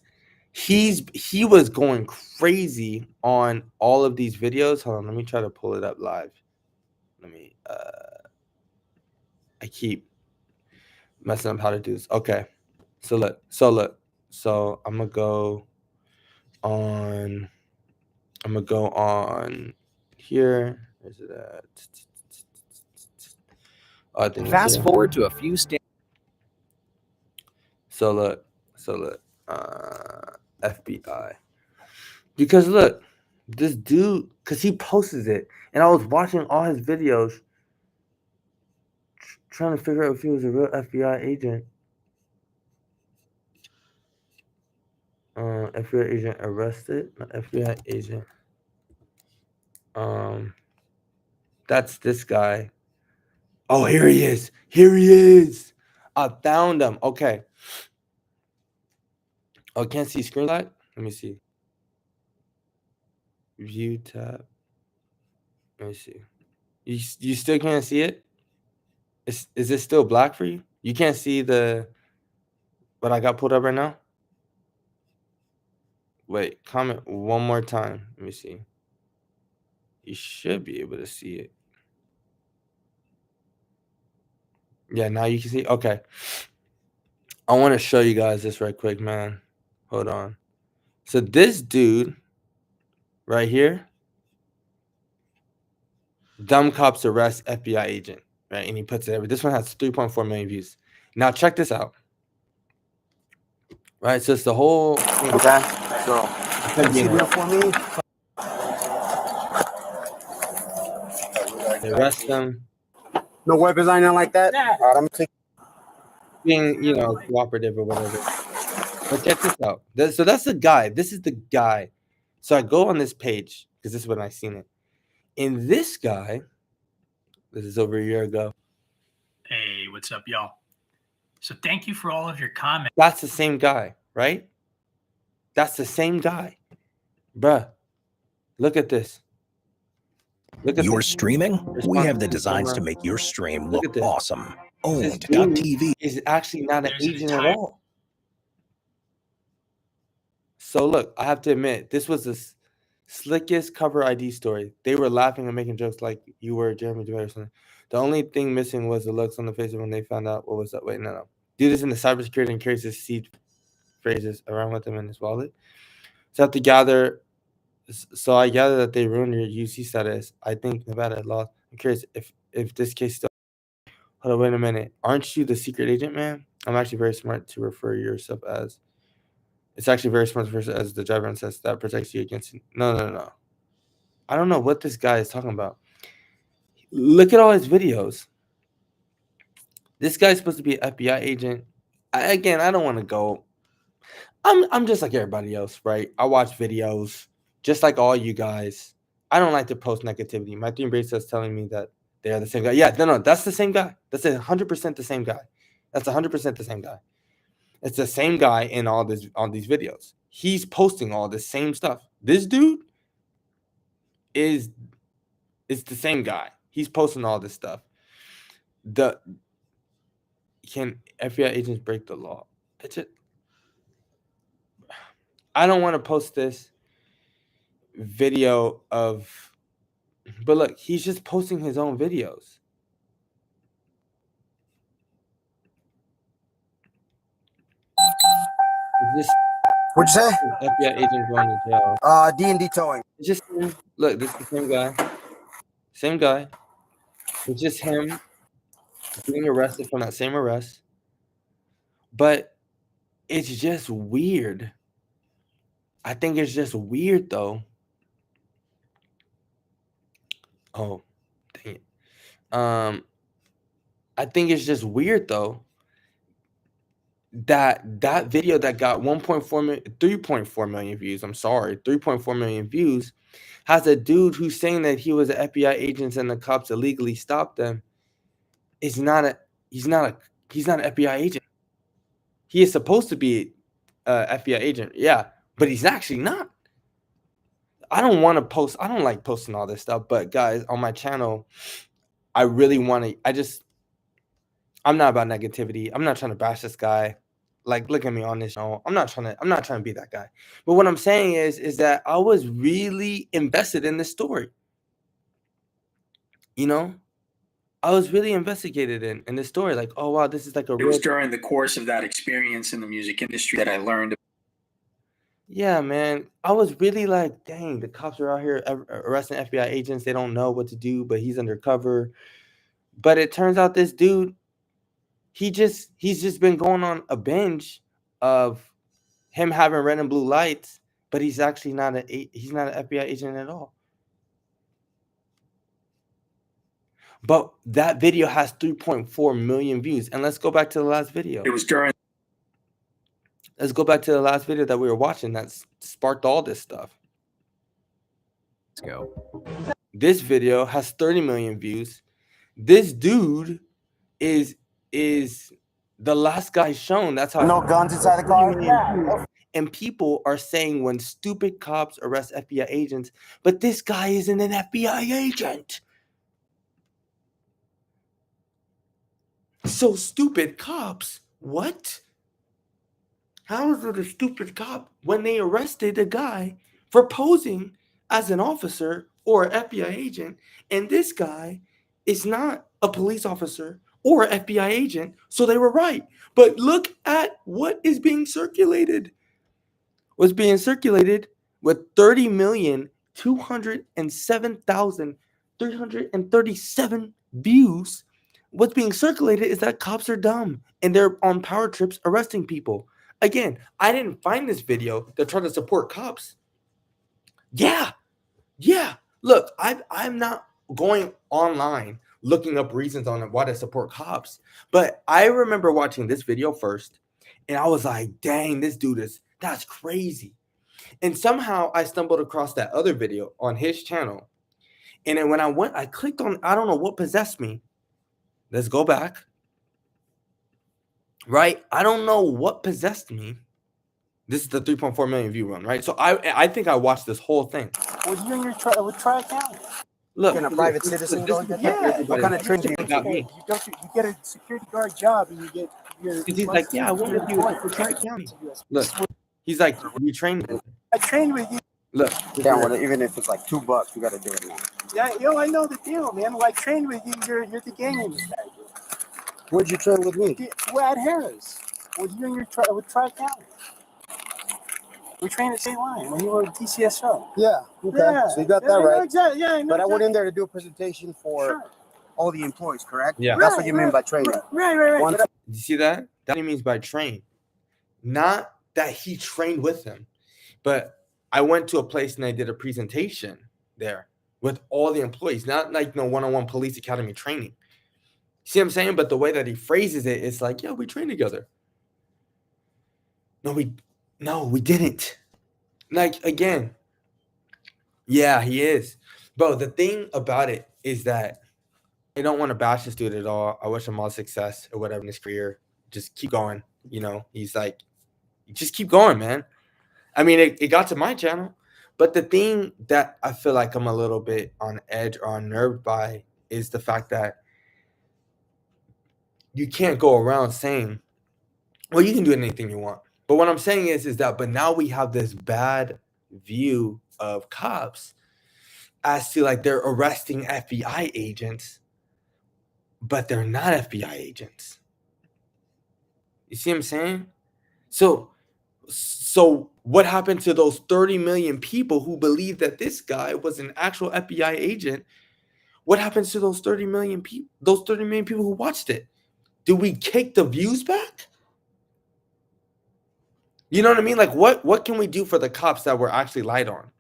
A: he was going crazy on all of these videos. Hold on, let me try to pull it up live. Let me I keep messing up how to do this. Okay. So look. So I'm gonna go on here. Is it at
I: Fast forward to a few
A: So look, FBI. Because look, this dude, because he posted it, and I was watching all his videos, trying to figure out if he was a real FBI agent. FBI agent arrested, not FBI agent. That's this guy. Oh, here he is. Here he is. I found him. Okay. Oh, can't see screen light? Let me see. View tab. Let me see. You still can't see it? Is it still black for you? You can't see what I got pulled up right now? Wait, comment one more time. Let me see. You should be able to see it. Yeah, now you can see. Okay. I want to show you guys this right quick, man. Hold on. So this dude right here, dumb cops arrest FBI agent, right? And he puts it. This one has 3.4 million views. Now check this out. Right, so it's the whole thing.
H: Okay, so
A: Him being
H: here for me.
A: They arrest them,
H: No weapons, or anything like that. All right, I'm taking.
A: being cooperative or whatever. But check this out. So that's the guy. This is the guy. So I go on this page because this is when I seen it. And this guy, this is over a year ago.
J: Hey, what's up, y'all? So thank you for all of your comments.
A: That's the same guy, right? That's the same guy. Bruh, look at this. Look at
I: You're
A: this.
I: streaming? We have the designs to make your stream look awesome. Owned.tv
A: is actually not an agent at all. So look, I have to admit, this was the slickest cover ID story. They were laughing and making jokes like you were Jeremy Dwyer or something. The only thing missing was the looks on the faces when they found out what was that. Wait, no. Dude is in the cybersecurity and carries his seed phrases around with him in his wallet. So I gather that they ruined your UC status. I think Nevada lost. I'm curious if this case still. Hold on, wait a minute. Aren't you the secret agent, man? I'm actually very smart to refer yourself as. It's actually very smart to refer as the driver and says that protects you against. No. I don't know what this guy is talking about. Look at all his videos. This guy's supposed to be an FBI agent. I don't want to go. I'm just like everybody else, right? I watch videos just like all you guys. I don't like to post negativity. My team brace is telling me that they are the same guy. Yeah, no, that's the same guy. That's 100% the same guy. That's 100% the same guy. It's the same guy in all these videos. He's posting all the same stuff. This dude is the same guy. He's posting all this stuff. Can FBI agents break the law? I don't want to post this video of, but look, he's just posting his own videos.
H: What'd you say?
A: FBI agent going to jail.
H: D&D towing.
A: It's just him. Look, this is the same guy. Same guy. It's just him being arrested from that same arrest. But it's just weird. I think it's just weird, though. Oh, dang it. I think it's just weird, though, that video that got 3.4 million views, 3.4 million views, has a dude who's saying that he was an FBI agent and the cops illegally stopped them. He's not an FBI agent. He is supposed to be an FBI agent, yeah, but he's actually not. I don't want to post. I don't like posting all this stuff, but guys, on my channel, I really want to. I'm not about negativity. I'm not trying to bash this guy. Like, look at me on this show. I'm not trying to be that guy. But what I'm saying is that I was really invested in this story. You know, I was really investigated in this story. Like, oh wow, this is like a
J: It was during the course of that experience in the music industry that I learned.
A: Yeah, man. I was really like, dang, the cops are out here arresting FBI agents. They don't know what to do, but he's undercover. But it turns out this dude, he's just been going on a binge of him having red and blue lights, but he's actually not an FBI agent at all. But that video has 3.4 million views. And let's go back to the last video.
J: It was during.
A: Let's go back to the last video that we were watching that sparked all this stuff.
K: Let's go.
A: This video has 30 million views. This dude is the last guy shown. That's how.
D: No guns inside the car. Yeah.
A: And people are saying when stupid cops arrest FBI agents, but this guy isn't an FBI agent. So stupid cops. What? How is it a stupid cop when they arrested a guy for posing as an officer or an FBI agent, and this guy is not a police officer or an FBI agent, so they were right. But look at what is being circulated. What's being circulated with 30,207,337 views. What's being circulated is that cops are dumb and they're on power trips arresting people. Again, I didn't find this video to try to support cops. Yeah. Look, I'm not going online looking up reasons on why to support cops. But I remember watching this video first, and I was like, dang, that's crazy. And somehow I stumbled across that other video on his channel. And then when I clicked on, I don't know what possessed me. Let's go back. Right? I don't know what possessed me. This is the 3.4 million view run, right? So I think I watched this whole thing.
D: With you and your Tri-County.
A: Look,
D: you're a private citizen.
A: Yeah.
D: What kind of training
A: you got me?
D: You get a security guard job and you get your.
A: He's like, yeah, I want to do it for Tri-County. Look, he's like, you trained with me.
D: I trained with you.
A: Look,
D: Yeah, well, even if it's like $2, you got to do it now. Yeah, I know the deal, man. Well, I trained with you. You're the gang in this guy. Where'd you train with me? We're at Harris. With you and with Tri-County. We trained at State Line when you were at DCSO. Yeah, okay. Yeah, so you got that right. Exactly. Yeah, I know. But I went in there to do a presentation for all the employees, correct?
A: Yeah.
D: That's what you mean by training. Right.
A: You see that? That he means by train. Not that he trained with them. But I went to a place and I did a presentation there with all the employees, not like no one-on-one police academy training. See what I'm saying? But the way that he phrases it, it's like, yeah, we trained together. No, we didn't. Like, again, yeah, he is. Bro, the thing about it is that I don't want to bash this dude at all. I wish him all success or whatever in his career. Just keep going. You know, he's like, just keep going, man. I mean, it got to my channel. But the thing that I feel like I'm a little bit on edge or unnerved by is the fact that you can't go around saying, well, you can do anything you want. But what I'm saying is that, but now we have this bad view of cops as to like they're arresting FBI agents, but they're not FBI agents. You see what I'm saying? So what happened to those 30 million people who believe that this guy was an actual FBI agent? What happens to those 30 million people? Those 30 million people who watched it? Do we kick the views back? You know what I mean? Like, what can we do for the cops that were actually lied on?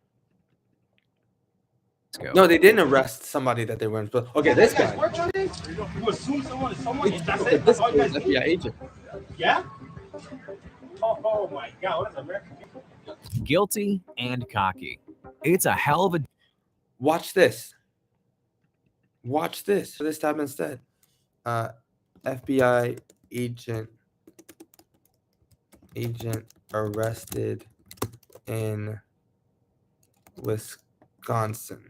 A: No, they didn't arrest somebody that they weren't supposed. Okay, this guy.
L: You assume someone is someone.
A: This
L: That's
A: guy
L: it.
A: is
L: That's all you guys
A: an
L: do.
A: FBI agent.
L: Yeah. Oh my God! What is American people?
K: Guilty and cocky. It's a hell of a.
A: Watch this. Watch this. For this to happen instead. FBI agent arrested in Wisconsin. Wisconsin.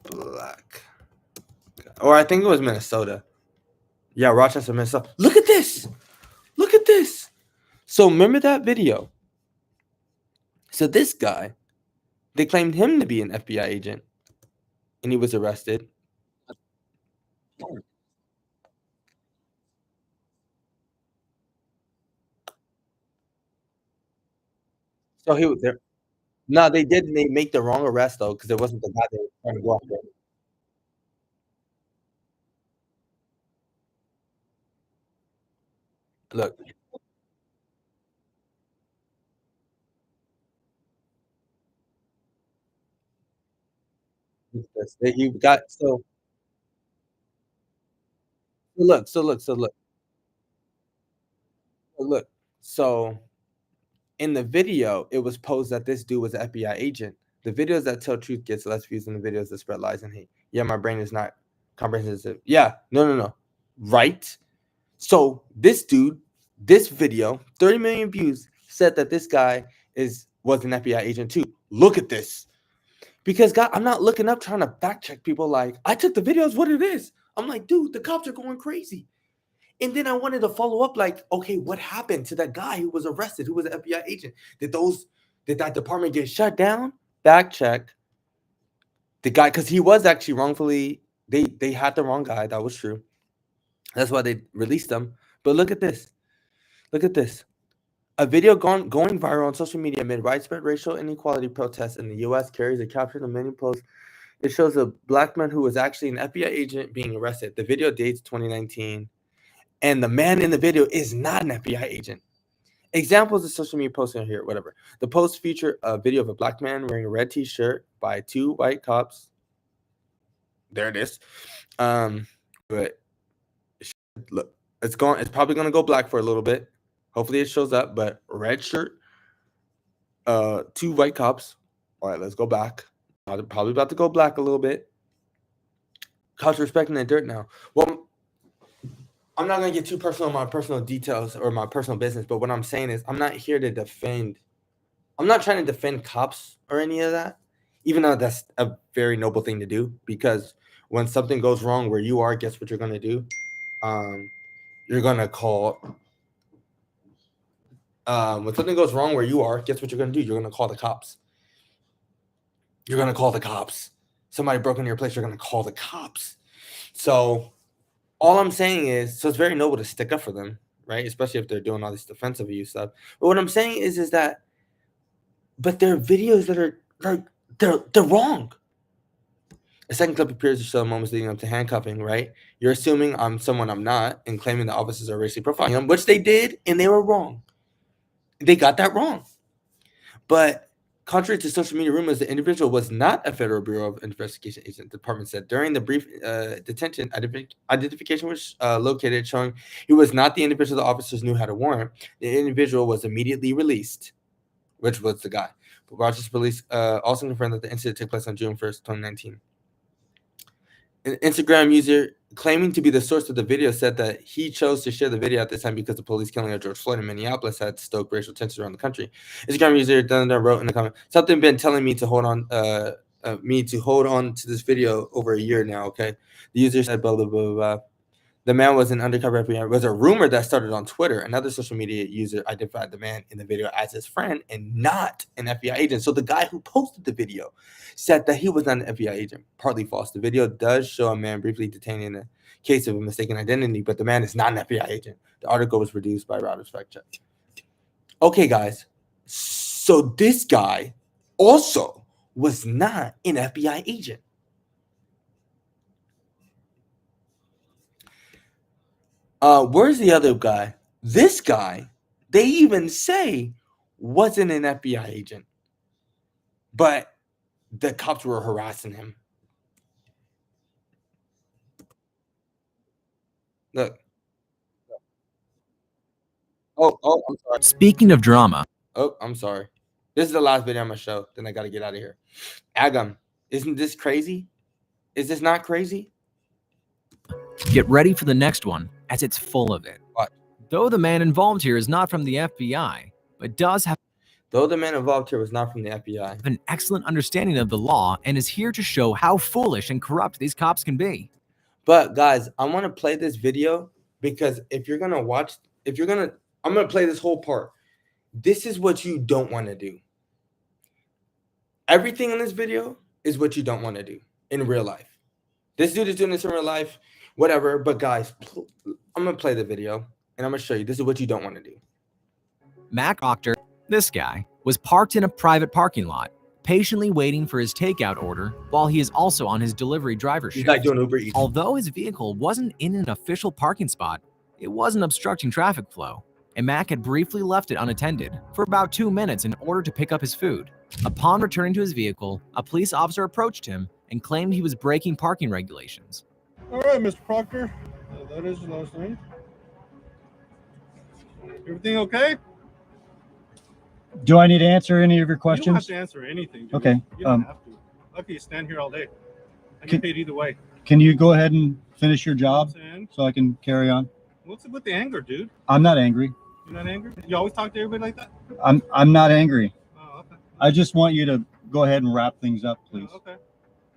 A: Black. Or I think it was Minnesota. Yeah, Rochester, Minnesota. Look at this. Look at this. So remember that video? So this guy, they claimed him to be an FBI agent, and he was arrested. So he was there. No, they did. They make the wrong arrest though, because it wasn't the guy they were trying to go after. Look, he got so look. So in the video, it was posed that this dude was an FBI agent. The videos that tell truth gets less views than the videos that spread lies and hate. Yeah, my brain is not comprehensive. Yeah, no. Right? So this dude, this video, 30 million views, said that this guy was an FBI agent too. Look at this. Because God, I'm not looking up trying to fact check people like, I took the videos, what it is. I'm like, dude, the cops are going crazy. And then I wanted to follow up, like, okay, what happened to that guy who was arrested, who was an FBI agent? Did that department get shut down? Fact check. The guy, because he was actually wrongfully, they had the wrong guy. That was true. That's why they released him. But look at this. Look at this. A video going viral on social media amid widespread racial inequality protests in the U.S. carries a caption of many posts. It shows a black man who was actually an FBI agent being arrested. The video dates 2019. And the man in the video is not an FBI agent. Examples of social media posts are here, whatever. The posts feature a video of a black man wearing a red t-shirt by two white cops. There it is. But look, it's probably gonna go black for a little bit. Hopefully it shows up, but red shirt, two white cops. All right, let's go back. Probably about to go black a little bit. Cops respecting the dirt now. Well, I'm not gonna get too personal on my personal details or my personal business, but what I'm saying is I'm not here to defend. I'm not trying to defend cops or any of that, even though that's a very noble thing to do. Because when something goes wrong where you are, guess what you're gonna do? You're gonna call. When something goes wrong where you are, guess what you're gonna do? You're gonna call the cops. You're gonna call the cops. Somebody broke into your place. You're gonna call the cops. So all I'm saying is, so it's very noble to stick up for them, right? Especially if they're doing all this defensive use stuff. But what I'm saying is that, but there are videos that are like they're wrong. A second clip appears to show moments leading up to handcuffing, right? You're assuming I'm someone I'm not and claiming the officers are racially profiling them, which they did, and they were wrong. They got that wrong. But contrary to social media rumors, the individual was not a Federal Bureau of Investigation agent, the department said. During the brief detention, identification was located, showing he was not the individual the officers knew had a warrant. The individual was immediately released, which was the guy. But Rochester police also confirmed that the incident took place on June 1st, 2019. An Instagram user claiming to be the source of the video said that he chose to share the video at this time because the police killing of George Floyd in Minneapolis had stoked racial tensions around the country. Instagram user wrote in the comment, something been telling me to hold on to this video over a year now, okay? The user said blah, blah, blah, blah, blah. The man was an undercover FBI. It was a rumor that started on Twitter. Another social media user identified the man in the video as his friend and not an FBI agent. So the guy who posted the video said that he was not an FBI agent. Partly false. The video does show a man briefly detained in a case of a mistaken identity, but the man is not an FBI agent. The article was produced by Reuters Fact Check. Okay, guys. So this guy also was not an FBI agent. Where's the other guy? This guy, they even say, wasn't an FBI agent, but the cops were harassing him. Look. Oh, I'm sorry.
K: Speaking of drama.
A: Oh, I'm sorry. This is the last video I'm gonna show. Then I gotta get out of here. Agam, isn't this crazy? Is this not crazy?
K: Get ready for the next one, as it's full of it.
A: What?
K: Though the man involved here is not from the FBI, but does have
A: Though the man involved here was not from the FBI.
K: an excellent understanding of the law and is here to show how foolish and corrupt these cops can be.
A: But guys, I want to play this video because if you're gonna watch, I'm gonna play this whole part. This is what you don't want to do. Everything in this video is what you don't want to do in real life. This dude is doing this in real life, whatever. But guys, I'm gonna play the video and I'm gonna show you. This is what you don't want to do.
K: Mac Proctor, this guy, was parked in a private parking lot, patiently waiting for his takeout order while he is also on his delivery driver shift.
A: He's like doing Uber Eats.
K: Although his vehicle wasn't in an official parking spot, it wasn't obstructing traffic flow, and Mac had briefly left it unattended for about 2 minutes in order to pick up his food. Upon returning to his vehicle, a police officer approached him and claimed he was breaking parking regulations.
M: All right, Mr. Proctor. That is your last name. Everything okay?
N: Do I need to answer any of your questions?
M: You don't have to answer anything, dude.
N: Okay.
M: You don't have to. Okay, stand here all day. I get paid either way.
N: Can you go ahead and finish your job so I can carry on?
M: What's with the anger, dude?
N: I'm not angry.
M: You're not angry? You always talk to everybody like that?
N: I'm not angry.
M: Oh, okay.
N: I just want you to go ahead and wrap things up, please.
M: Oh, okay.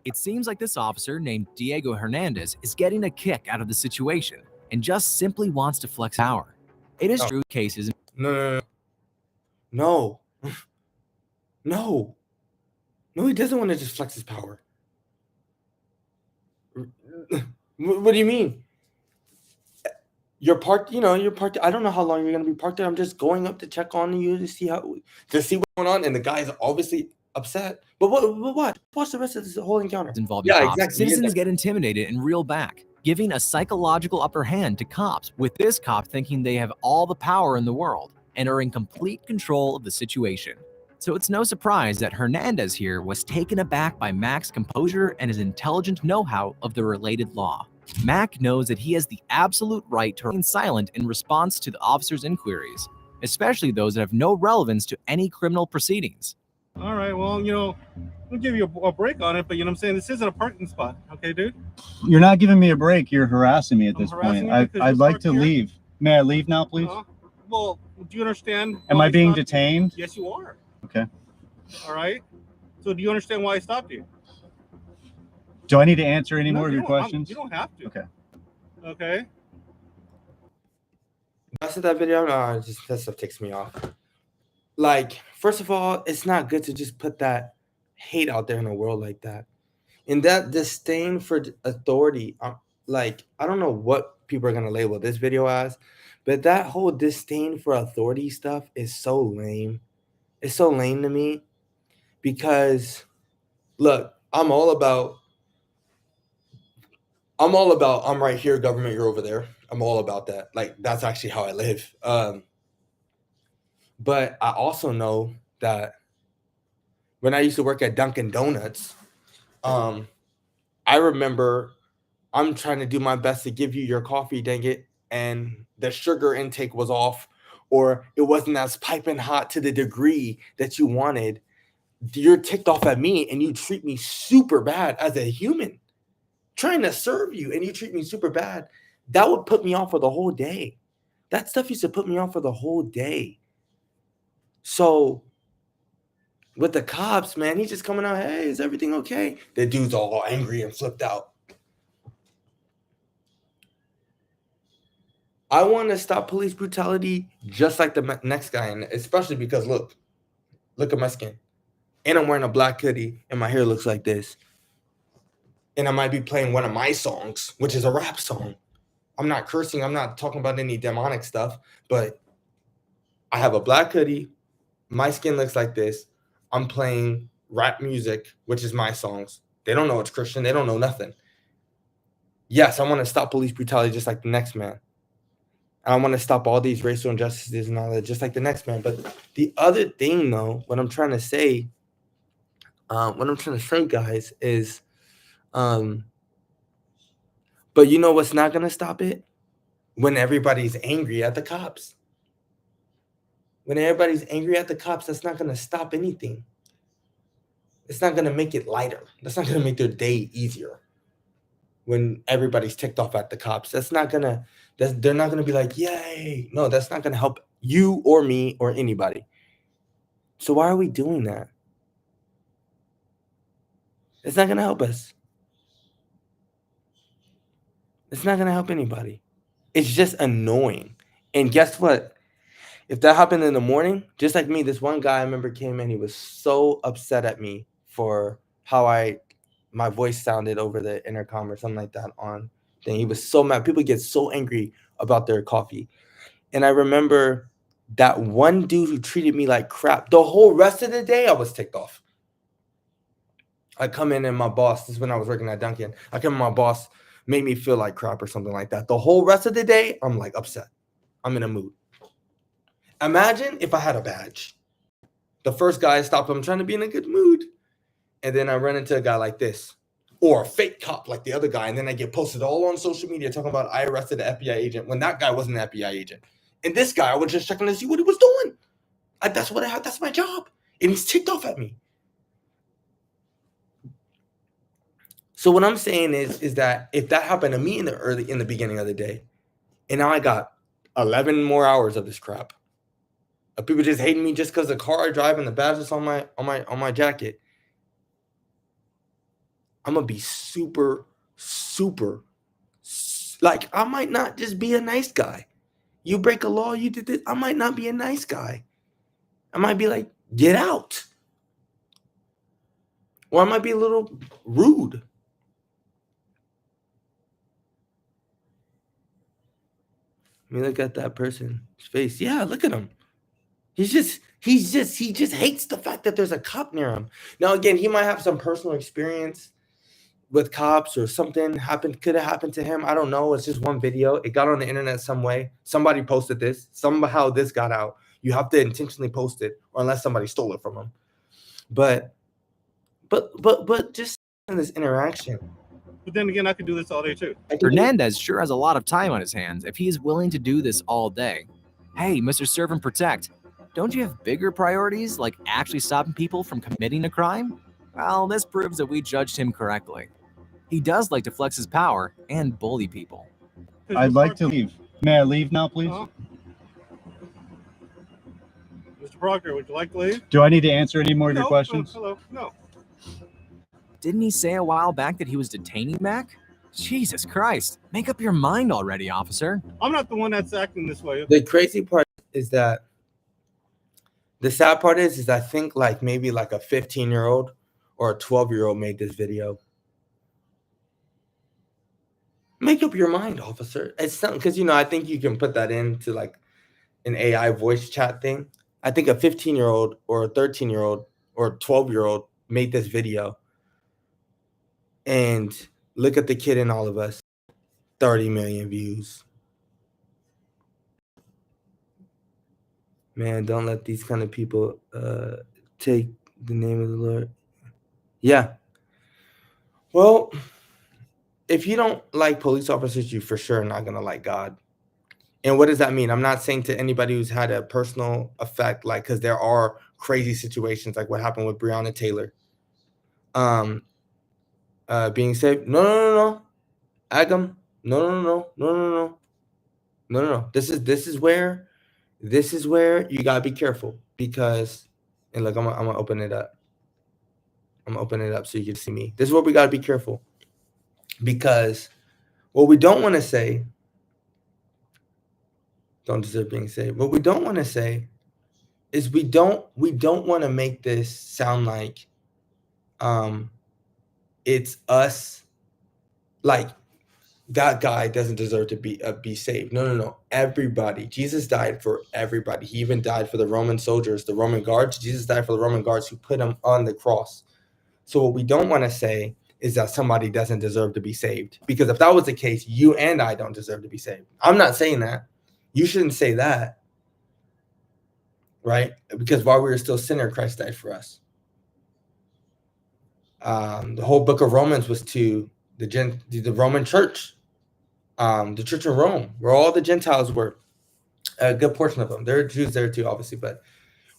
K: It seems like this officer named Diego Hernandez is getting a kick out of the situation and just simply wants to flex power. It is true cases.
A: No. He doesn't want to just flex his power. What do you mean? You're parked, you're parked. I don't know how long you're going to be parked there. I'm just going up to check on you to see what's going on. And the guy's obviously upset. But what? Watch the rest of this whole encounter.
K: Involving cops. Citizens get intimidated and reel back, giving a psychological upper hand to cops, with this cop thinking they have all the power in the world and are in complete control of the situation. So it's no surprise that Hernandez here was taken aback by Mac's composure and his intelligent know-how of the related law. Mac knows that he has the absolute right to remain silent in response to the officer's inquiries, especially those that have no relevance to any criminal proceedings.
M: All right, well, I'll give you a break on it, but I'm saying this isn't a parking spot, okay, dude?
N: You're not giving me a break. You're harassing me at this point. I'd like to leave. May I leave now, please?
M: Well, do you understand?
N: Am I being detained?
M: Yes, you are.
N: Okay.
M: All right. So do you understand why I stopped you?
N: Do I need to answer any more of your questions?
M: You don't have to.
N: Okay.
M: Okay.
A: I said that video. No, that stuff takes me off. Like, first of all, it's not good to just put that hate out there in a world like that. And that disdain for authority, I don't know what people are going to label this video as, but that whole disdain for authority stuff is so lame. It's so lame to me because, look, I'm all about I'm right here, government, you're over there. I'm all about that. Like, that's actually how I live. But I also know that when I used to work at Dunkin' Donuts, I remember I'm trying to do my best to give you your coffee, dang it, and the sugar intake was off, or it wasn't as piping hot to the degree that you wanted. You're ticked off at me, and you treat me super bad as a human, trying to serve you, and you treat me super bad. That would put me off for the whole day. That stuff used to put me off for the whole day. So with the cops, man, he's just coming out, hey, is everything okay? The dude's all angry and flipped out. I want to stop police brutality just like the next guy, and especially because look at my skin. And I'm wearing a black hoodie, and my hair looks like this. And I might be playing one of my songs, which is a rap song. I'm not cursing. I'm not talking about any demonic stuff, but I have a black hoodie. My skin looks like this. I'm playing rap music, which is my songs. They don't know it's Christian. They don't know nothing. Yes, I want to stop police brutality just like the next man. And I want to stop all these racial injustices and all that just like the next man. But the other thing, though, what I'm trying to say, guys, is but you know what's not going to stop it? When everybody's angry at the cops. When everybody's angry at the cops, that's not going to stop anything. It's not going to make it lighter. That's not going to make their day easier. When everybody's ticked off at the cops, that's not going to They're not going to be like, yay. No, that's not going to help you or me or anybody. So why are we doing that? It's not going to help us. It's not going to help anybody. It's just annoying. And guess what? If that happened in the morning, just like me, this one guy I remember came in, he was so upset at me for how my voice sounded over the intercom or something like that on thing. He was so mad. People get so angry about their coffee. And I remember that one dude who treated me like crap. The whole rest of the day, I was ticked off. I come in and my boss, this is when I was working at Dunkin', I come in, my boss made me feel like crap or something like that. The whole rest of the day, I'm like upset. I'm in a mood. Imagine if I had a badge. The first guy I stopped, I'm trying to be in a good mood. And then I run into a guy like this. Or a fake cop like the other guy. And then I get posted all on social media talking about I arrested an FBI agent when that guy wasn't an FBI agent. And this guy, I was just checking to see what he was doing. That's my job. And he's ticked off at me. So what I'm saying is that if that happened to me in the beginning of the day, and now I got 11 more hours of this crap, of people just hating me just because the car I drive and the badge that's on my jacket, I'm gonna be super, like I might not just be a nice guy. You break a law, you did this. I might not be a nice guy. I might be like, get out. Or I might be a little rude. I mean, look at that person's face. Yeah, look at him. He just hates the fact that there's a cop near him. Now, again, he might have some personal experience with cops or something could have happened to him. I don't know. It's just one video. It got on the internet some way. Somebody posted this. Somehow this got out. You have to intentionally post it, or unless somebody stole it from him. But just in this interaction.
M: But then again, I could do this all day too.
K: Hernandez sure has a lot of time on his hands if he's willing to do this all day. Hey, Mr. Serve and Protect, don't you have bigger priorities like actually stopping people from committing a crime? Well, this proves that we judged him correctly. He does like to flex his power and bully people.
N: I'd like to leave. May I leave now, please?
M: Mr. Proctor, would you like to leave?
N: Do I need to answer any more of your questions?
M: Hello. No.
K: Didn't he say a while back that he was detaining Mac? Jesus Christ. Make up your mind already, officer.
M: I'm not the one that's acting this way.
A: The crazy part is that the sad part is I think like maybe like a 15-year-old or a 12-year-old made this video. Make up your mind, officer. It's something because I think you can put that into like an AI voice chat thing. I think a 15-year-old or a 13-year-old or a 12-year-old made this video. And look at the kid in all of us. 30 million views. Man, don't let these kind of people take the name of the Lord. Yeah. Well, if you don't like police officers, you for sure are not going to like God. And what does that mean? I'm not saying to anybody who's had a personal effect, like, because there are crazy situations like what happened with Breonna Taylor. Being saved. No. Agam. No. This is where you gotta be careful because, and look, I'm gonna open it up. I'm gonna open it up so you can see me. This is where we gotta be careful because what we don't want to say, don't deserve being saved. What we don't want to say is we don't want to make this sound like it's us, like that guy doesn't deserve to be saved. No. Everybody. Jesus died for everybody. He even died for the Roman soldiers, the Roman guards. Jesus died for the Roman guards who put him on the cross. So what we don't want to say is that somebody doesn't deserve to be saved. Because if that was the case, you and I don't deserve to be saved. I'm not saying that. You shouldn't say that. Right? Because while we were still sinners, Christ died for us. The whole book of Romans was to the Roman church, the church in Rome, where all the Gentiles were, a good portion of them. There are Jews there too, obviously. But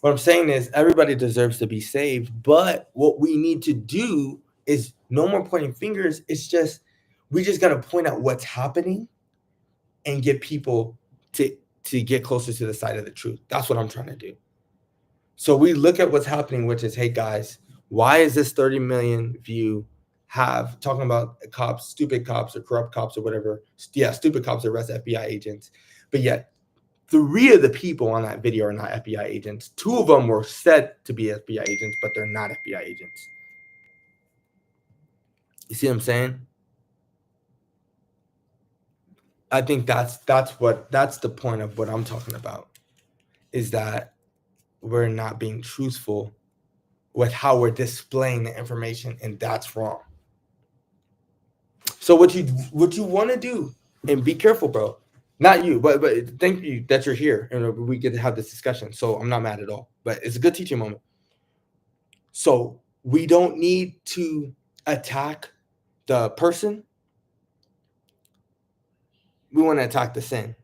A: what I'm saying is everybody deserves to be saved. But what we need to do is no more pointing fingers. It's just, we just got to point out what's happening and get people to get closer to the side of the truth. That's what I'm trying to do. So we look at what's happening, which is, hey guys, why is this 30 million view talking about cops, stupid cops or corrupt cops or whatever? Yeah, stupid cops arrest FBI agents. But yet 3 of the people on that video are not FBI agents. 2 of them were said to be FBI agents, but they're not FBI agents. You see what I'm saying? I think that's the point of what I'm talking about, is that we're not being truthful with how we're displaying the information, and that's wrong. So what you want to do, and be careful, bro. Not you, but thank you that you're here and we get to have this discussion. So I'm not mad at all, but it's a good teaching moment. So we don't need to attack the person. We want to attack the sin.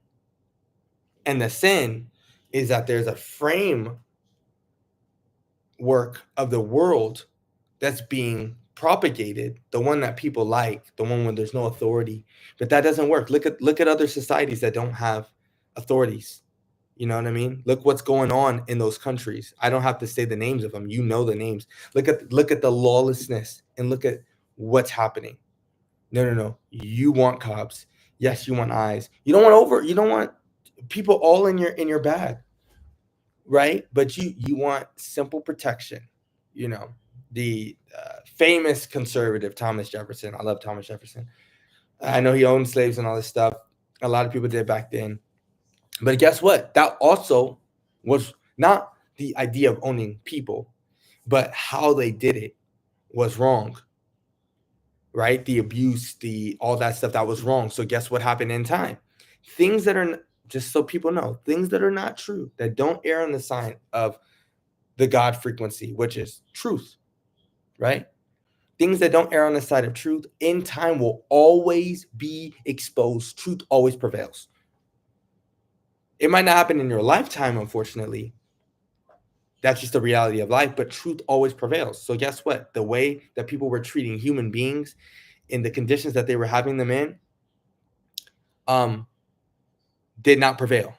A: And the sin is that there's a framework of the world that's being propagated, the one that people like, the one where there's no authority. But that doesn't work. Look at other societies that don't have authorities. You know what I mean? Look what's going on in those countries. I don't have to say the names of them. You know the names. Look at the lawlessness and look at what's happening. No. You want cops. Yes, you want eyes. You don't want people all in your bag, right? But you want simple protection. You know, the famous conservative Thomas Jefferson. I love Thomas Jefferson. I know he owned slaves and all this stuff. A lot of people did back then. But guess what? That also was not the idea of owning people, but how they did it was wrong. Right? The abuse, all that stuff, that was wrong. So guess what happened in time? Things that are, just so people know, things that are not true, that don't err on the side of the God frequency, which is truth, right? Things that don't err on the side of truth in time will always be exposed. Truth always prevails. It might not happen in your lifetime, unfortunately. That's just the reality of life, but truth always prevails. So guess what? The way that people were treating human beings in the conditions that they were having them in did not prevail.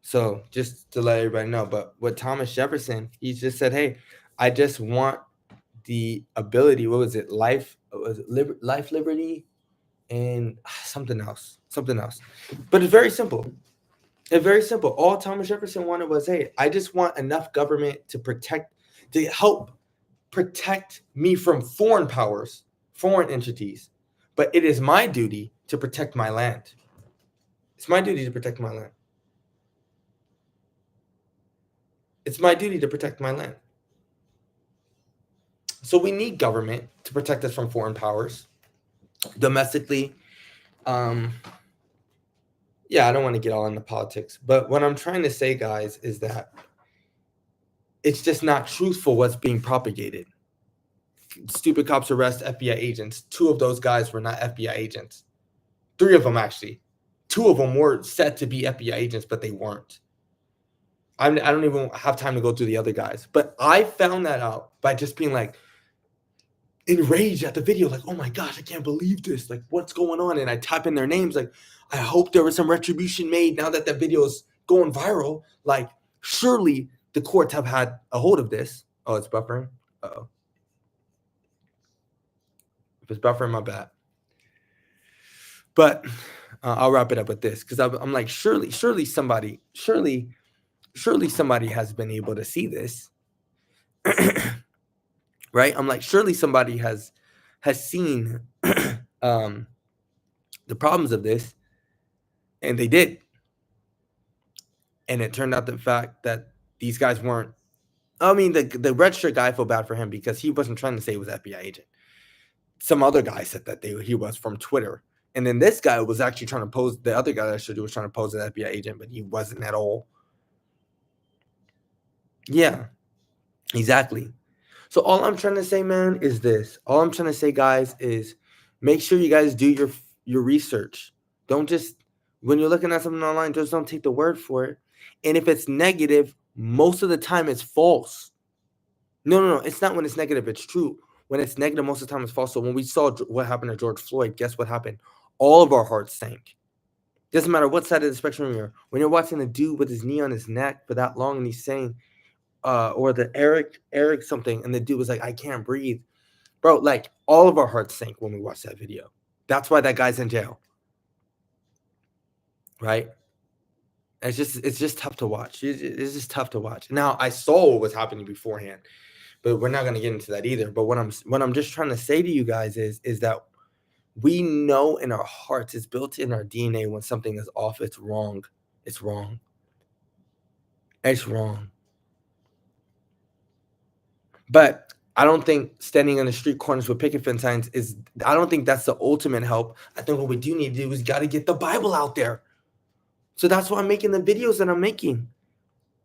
A: So just to let everybody know. But what Thomas Jefferson, he just said, hey, I just want the ability, what was it? Life, liberty, and something else. But it's very simple. It's very simple. All Thomas Jefferson wanted was, hey, I just want enough government to help protect me from foreign powers, foreign entities. But it is my duty to protect my land. It's my duty to protect my land. It's my duty to protect my land. So we need government to protect us from foreign powers. Domestically, yeah, I don't want to get all into politics, but what I'm trying to say, guys, is that it's just not truthful what's being propagated. Stupid cops arrest FBI agents. 2 of those guys were not FBI agents. 3 of them, actually. 2 of them were said to be FBI agents, but they weren't. I don't even have time to go through the other guys. But I found that out by just being like enraged at the video, like, oh my gosh, I can't believe this. Like, what's going on? And I type in their names, like, I hope there was some retribution made now that video is going viral. Like, surely the courts have had a hold of this. Oh, it's buffering. Uh-oh. If it's buffering, my bad. But I'll wrap it up with this, because I'm like, surely somebody has been able to see this. Right? I'm like, surely somebody has seen the problems of this, and they did. And it turned out the fact that these guys weren't. I mean, the red shirt guy, I feel bad for him because he wasn't trying to say he was FBI agent. Some other guy said that he was from Twitter. And then this guy was actually trying to pose, the other guy that should do was trying to pose an FBI agent, but he wasn't at all. Yeah, exactly. So all I'm trying to say, man, is this. All I'm trying to say, guys, is make sure you guys do your research. Don't just, when you're looking at something online, just don't take the word for it. And if it's negative, most of the time it's false. No. It's not when it's negative, it's true. When it's negative, most of the time it's false. So when we saw what happened to George Floyd, guess what happened? All of our hearts sank. Doesn't matter what side of the spectrum you're. When you're watching a dude with his knee on his neck for that long and he's saying, or the Eric something, and the dude was like, I can't breathe. Bro, like all of our hearts sank when we watched that video. That's why that guy's in jail. Right? It's just tough to watch. It's just tough to watch. Now, I saw what was happening beforehand, but we're not gonna get into that either. But what I'm just trying to say to you guys is that we know in our hearts, it's built in our DNA when something is off, it's wrong. It's wrong. It's wrong. But I don't think standing on the street corners with picket fence signs I don't think that's the ultimate help. I think what we do need to do is got to get the Bible out there. So that's why I'm making the videos that I'm making.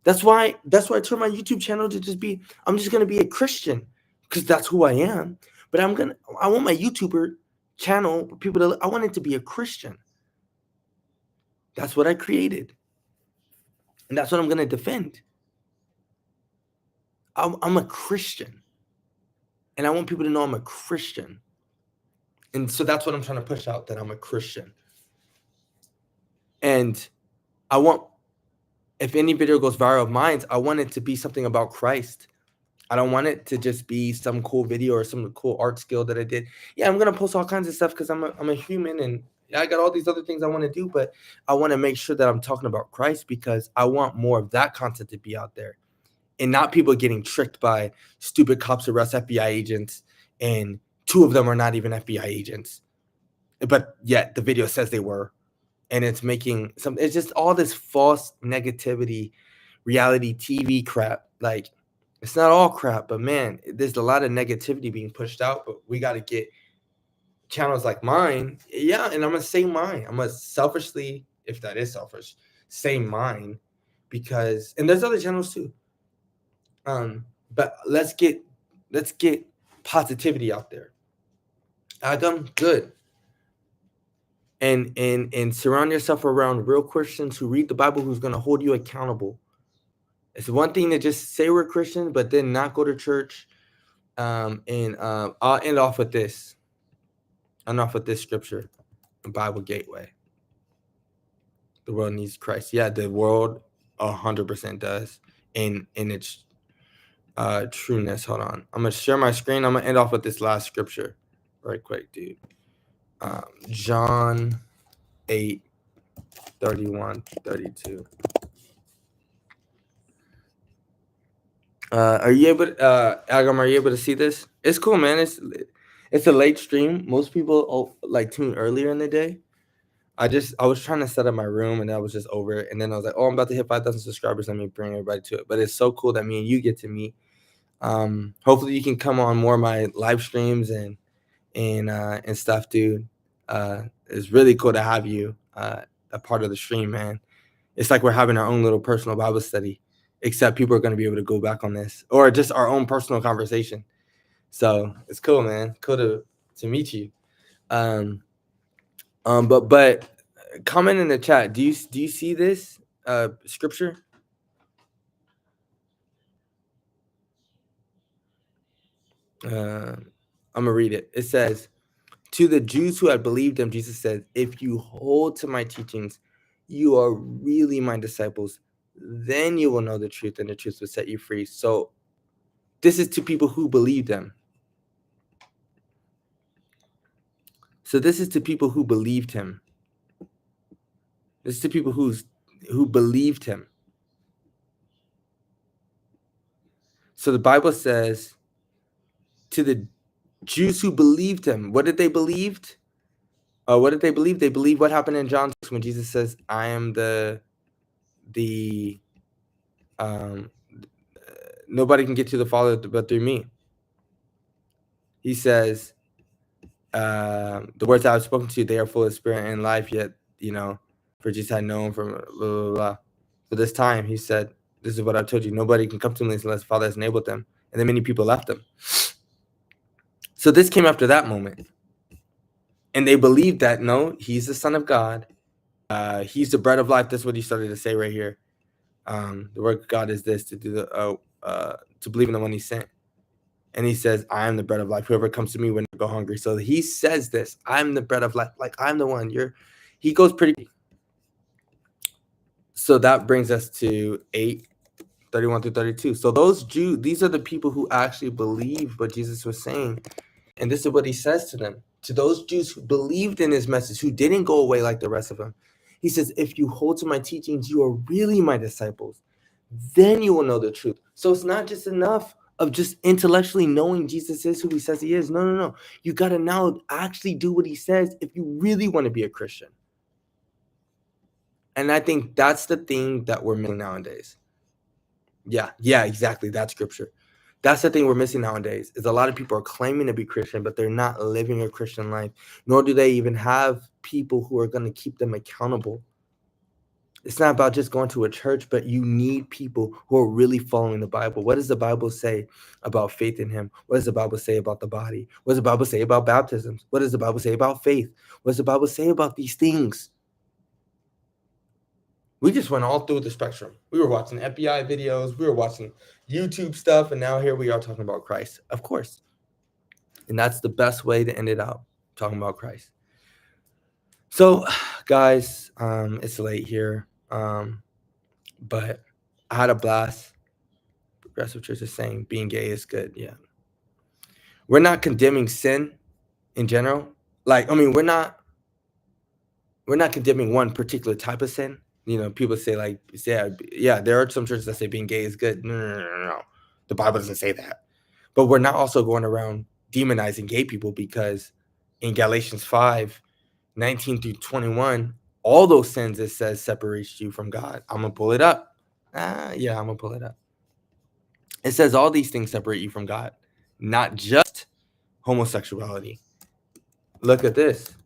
A: That's why I turned my YouTube channel to I'm just gonna be a Christian because that's who I am. But I want my YouTuber channel people I want it to be a Christian. That's what I created. And that's what I'm gonna defend. I'm a Christian. And I want people to know I'm a Christian. And so that's what I'm trying to push out, that I'm a Christian. And I want, if any video goes viral of mine, I want it to be something about Christ. I don't want it to just be some cool video or some cool art skill that I did. Yeah, I'm going to post all kinds of stuff because I'm a human and I got all these other things I want to do, but I want to make sure that I'm talking about Christ because I want more of that content to be out there and not people getting tricked by stupid cops arrest FBI agents and 2 of them are not even FBI agents, but yet the video says they were. And it's making it's just all this false negativity, reality TV crap. Like, it's not all crap, but man, there's a lot of negativity being pushed out. But we got to get channels like mine. Yeah, and I'm going to say mine. I'm going to selfishly, if that is selfish, say mine because, and there's other channels too. But let's get positivity out there. Adam, good. And surround yourself around real Christians who read the Bible, who's going to hold you accountable. It's one thing to just say we're Christian, but then not go to church. I'll end off with this. Enough with this scripture, Bible Gateway. The world needs Christ. Yeah, the world 100% does in its trueness. Hold on. I'm going to share my screen. I'm going to end off with this last scripture right quick, dude. John 8:31-32. Are you able Agam, are you able to see this? It's cool, man. It's a late stream. Most people like tune earlier in the day. I was trying to set up my room and that was just over it. And then I was like, oh, I'm about to hit 5,000 subscribers. Let me bring everybody to it. But it's so cool that me and you get to meet. Hopefully you can come on more of my live streams and stuff, dude. It's really cool to have you a part of the stream, man. It's like we're having our own little personal Bible study, except people are going to be able to go back on this or just our own personal conversation. So it's cool, man. Cool to meet you. But comment in the chat. Do you see this scripture? I'm gonna read it. It says, to the Jews who had believed him, Jesus said, if you hold to my teachings, you are really my disciples. Then you will know the truth, and the truth will set you free. So this is to people who believed him. So this is to people who believed him. This is to people who believed him. So the Bible says, to the Jews who believed him. What did they believe? What did they believe? They believe what happened in John 6 when Jesus says, I am nobody can get to the Father but through me. He says, the words I've spoken to you, they are full of spirit and life, yet, for Jesus had known from blah, blah, blah. For this time, he said, this is what I told you. Nobody can come to me unless the Father has enabled them. And then many people left him. So this came after that moment. And they believed that, no, he's the Son of God. He's the bread of life. That's what he started to say right here. The word of God is this, to do to believe in the one he sent. And he says, I am the bread of life. Whoever comes to me will never go hungry. So he says this, I'm the bread of life. Like, I'm the one. He goes pretty. So that brings us to 8:31 through 32. So those Jews, these are the people who actually believe what Jesus was saying. And this is what he says to them. To those Jews who believed in his message, who didn't go away like the rest of them. He says, if you hold to my teachings, you are really my disciples. Then you will know the truth. So it's not just enough of just intellectually knowing Jesus is who he says he is. No, no, no. You got to now actually do what he says if you really want to be a Christian. And I think that's the thing that we're missing nowadays. Yeah, exactly. That's scripture. That's the thing we're missing nowadays, is a lot of people are claiming to be Christian, but they're not living a Christian life, nor do they even have people who are going to keep them accountable. It's not about just going to a church, but you need people who are really following the Bible. What does the Bible say about faith in him? What does the Bible say about the body? What does the Bible say about baptisms? What does the Bible say about faith? What does the Bible say about these things? We just went all through the spectrum. We were watching FBI videos. We were watching YouTube stuff. And now here we are talking about Christ, of course. And that's the best way to end it out, talking about Christ. So, guys, it's late here. But I had a blast. Progressive Church is saying being gay is good. Yeah. We're not condemning sin in general. Like, I mean, we're not condemning one particular type of sin. You know, people say like, yeah, there are some churches that say being gay is good. No. The Bible doesn't say that. But we're not also going around demonizing gay people, because in Galatians 5:19 through 21, all those sins, it says, separates you from God. I'm going to pull it up. I'm going to pull it up. It says all these things separate you from God, not just homosexuality. Look at this.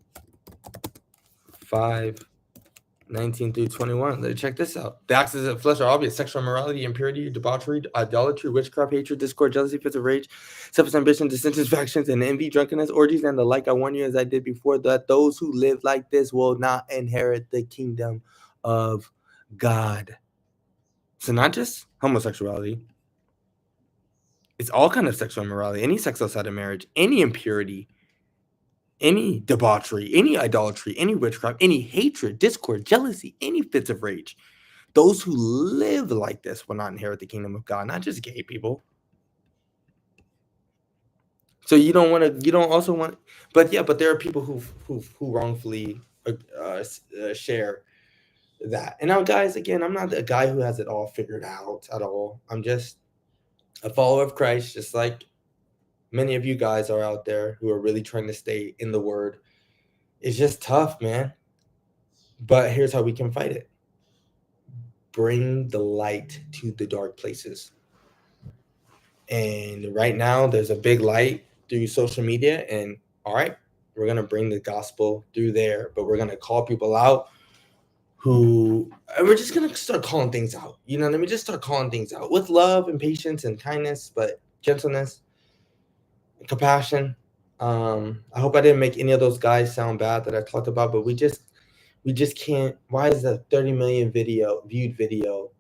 A: 5:19 through 21. Let's check this out. The acts of the flesh are obvious: sexual immorality, impurity, debauchery, idolatry, witchcraft, hatred, discord, jealousy, fits of rage, selfish ambition, dissensions, factions, and envy, drunkenness, orgies, and the like. I warn you, as I did before, that those who live like this will not inherit the kingdom of God. So not just homosexuality. It's all kind of sexual immorality, any sex outside of marriage, any impurity, any debauchery, any idolatry, any witchcraft, any hatred, discord, jealousy, any fits of rage. Those who live like this will not inherit the kingdom of God, not just gay people. So you don't also want, but there are people who wrongfully share that. And now, guys, again, I'm not a guy who has it all figured out at all. I'm just a follower of Christ, just like many of you guys are out there who are really trying to stay in the word. It's just tough, man. But here's how we can fight it. Bring the light to the dark places. And right now, there's a big light through social media. And all right, we're going to bring the gospel through there. But we're going to call people out and we're just going to start calling things out. You know, let me just start calling things out with love and patience and kindness, but gentleness, compassion. I hope I didn't make any of those guys sound bad that I talked about, but we just can't. Why is a 30 million viewed video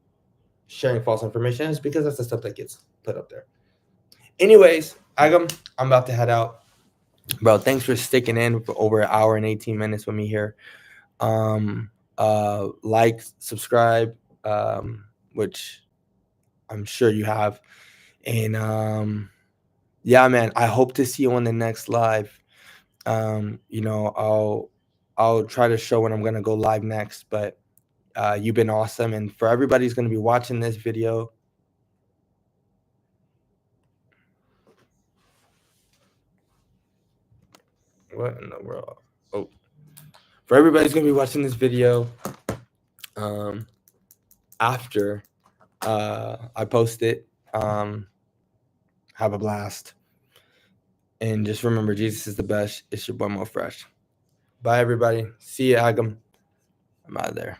A: sharing false information? It's because that's the stuff that gets put up there. Anyways, Agam, I'm about to head out. Bro, thanks for sticking in for over an hour and 18 minutes with me here. Like, subscribe, which I'm sure you have. And yeah, man, I hope to see you on the next live. You know, I'll try to show when I'm gonna go live next, but you've been awesome. And for everybody who's gonna be watching this video, what in the world? Oh, for everybody who's gonna be watching this video, after I post it, have a blast. And just remember, Jesus is the best. It's your boy MoFresh. Bye, everybody. See you, Agam. I'm out of there.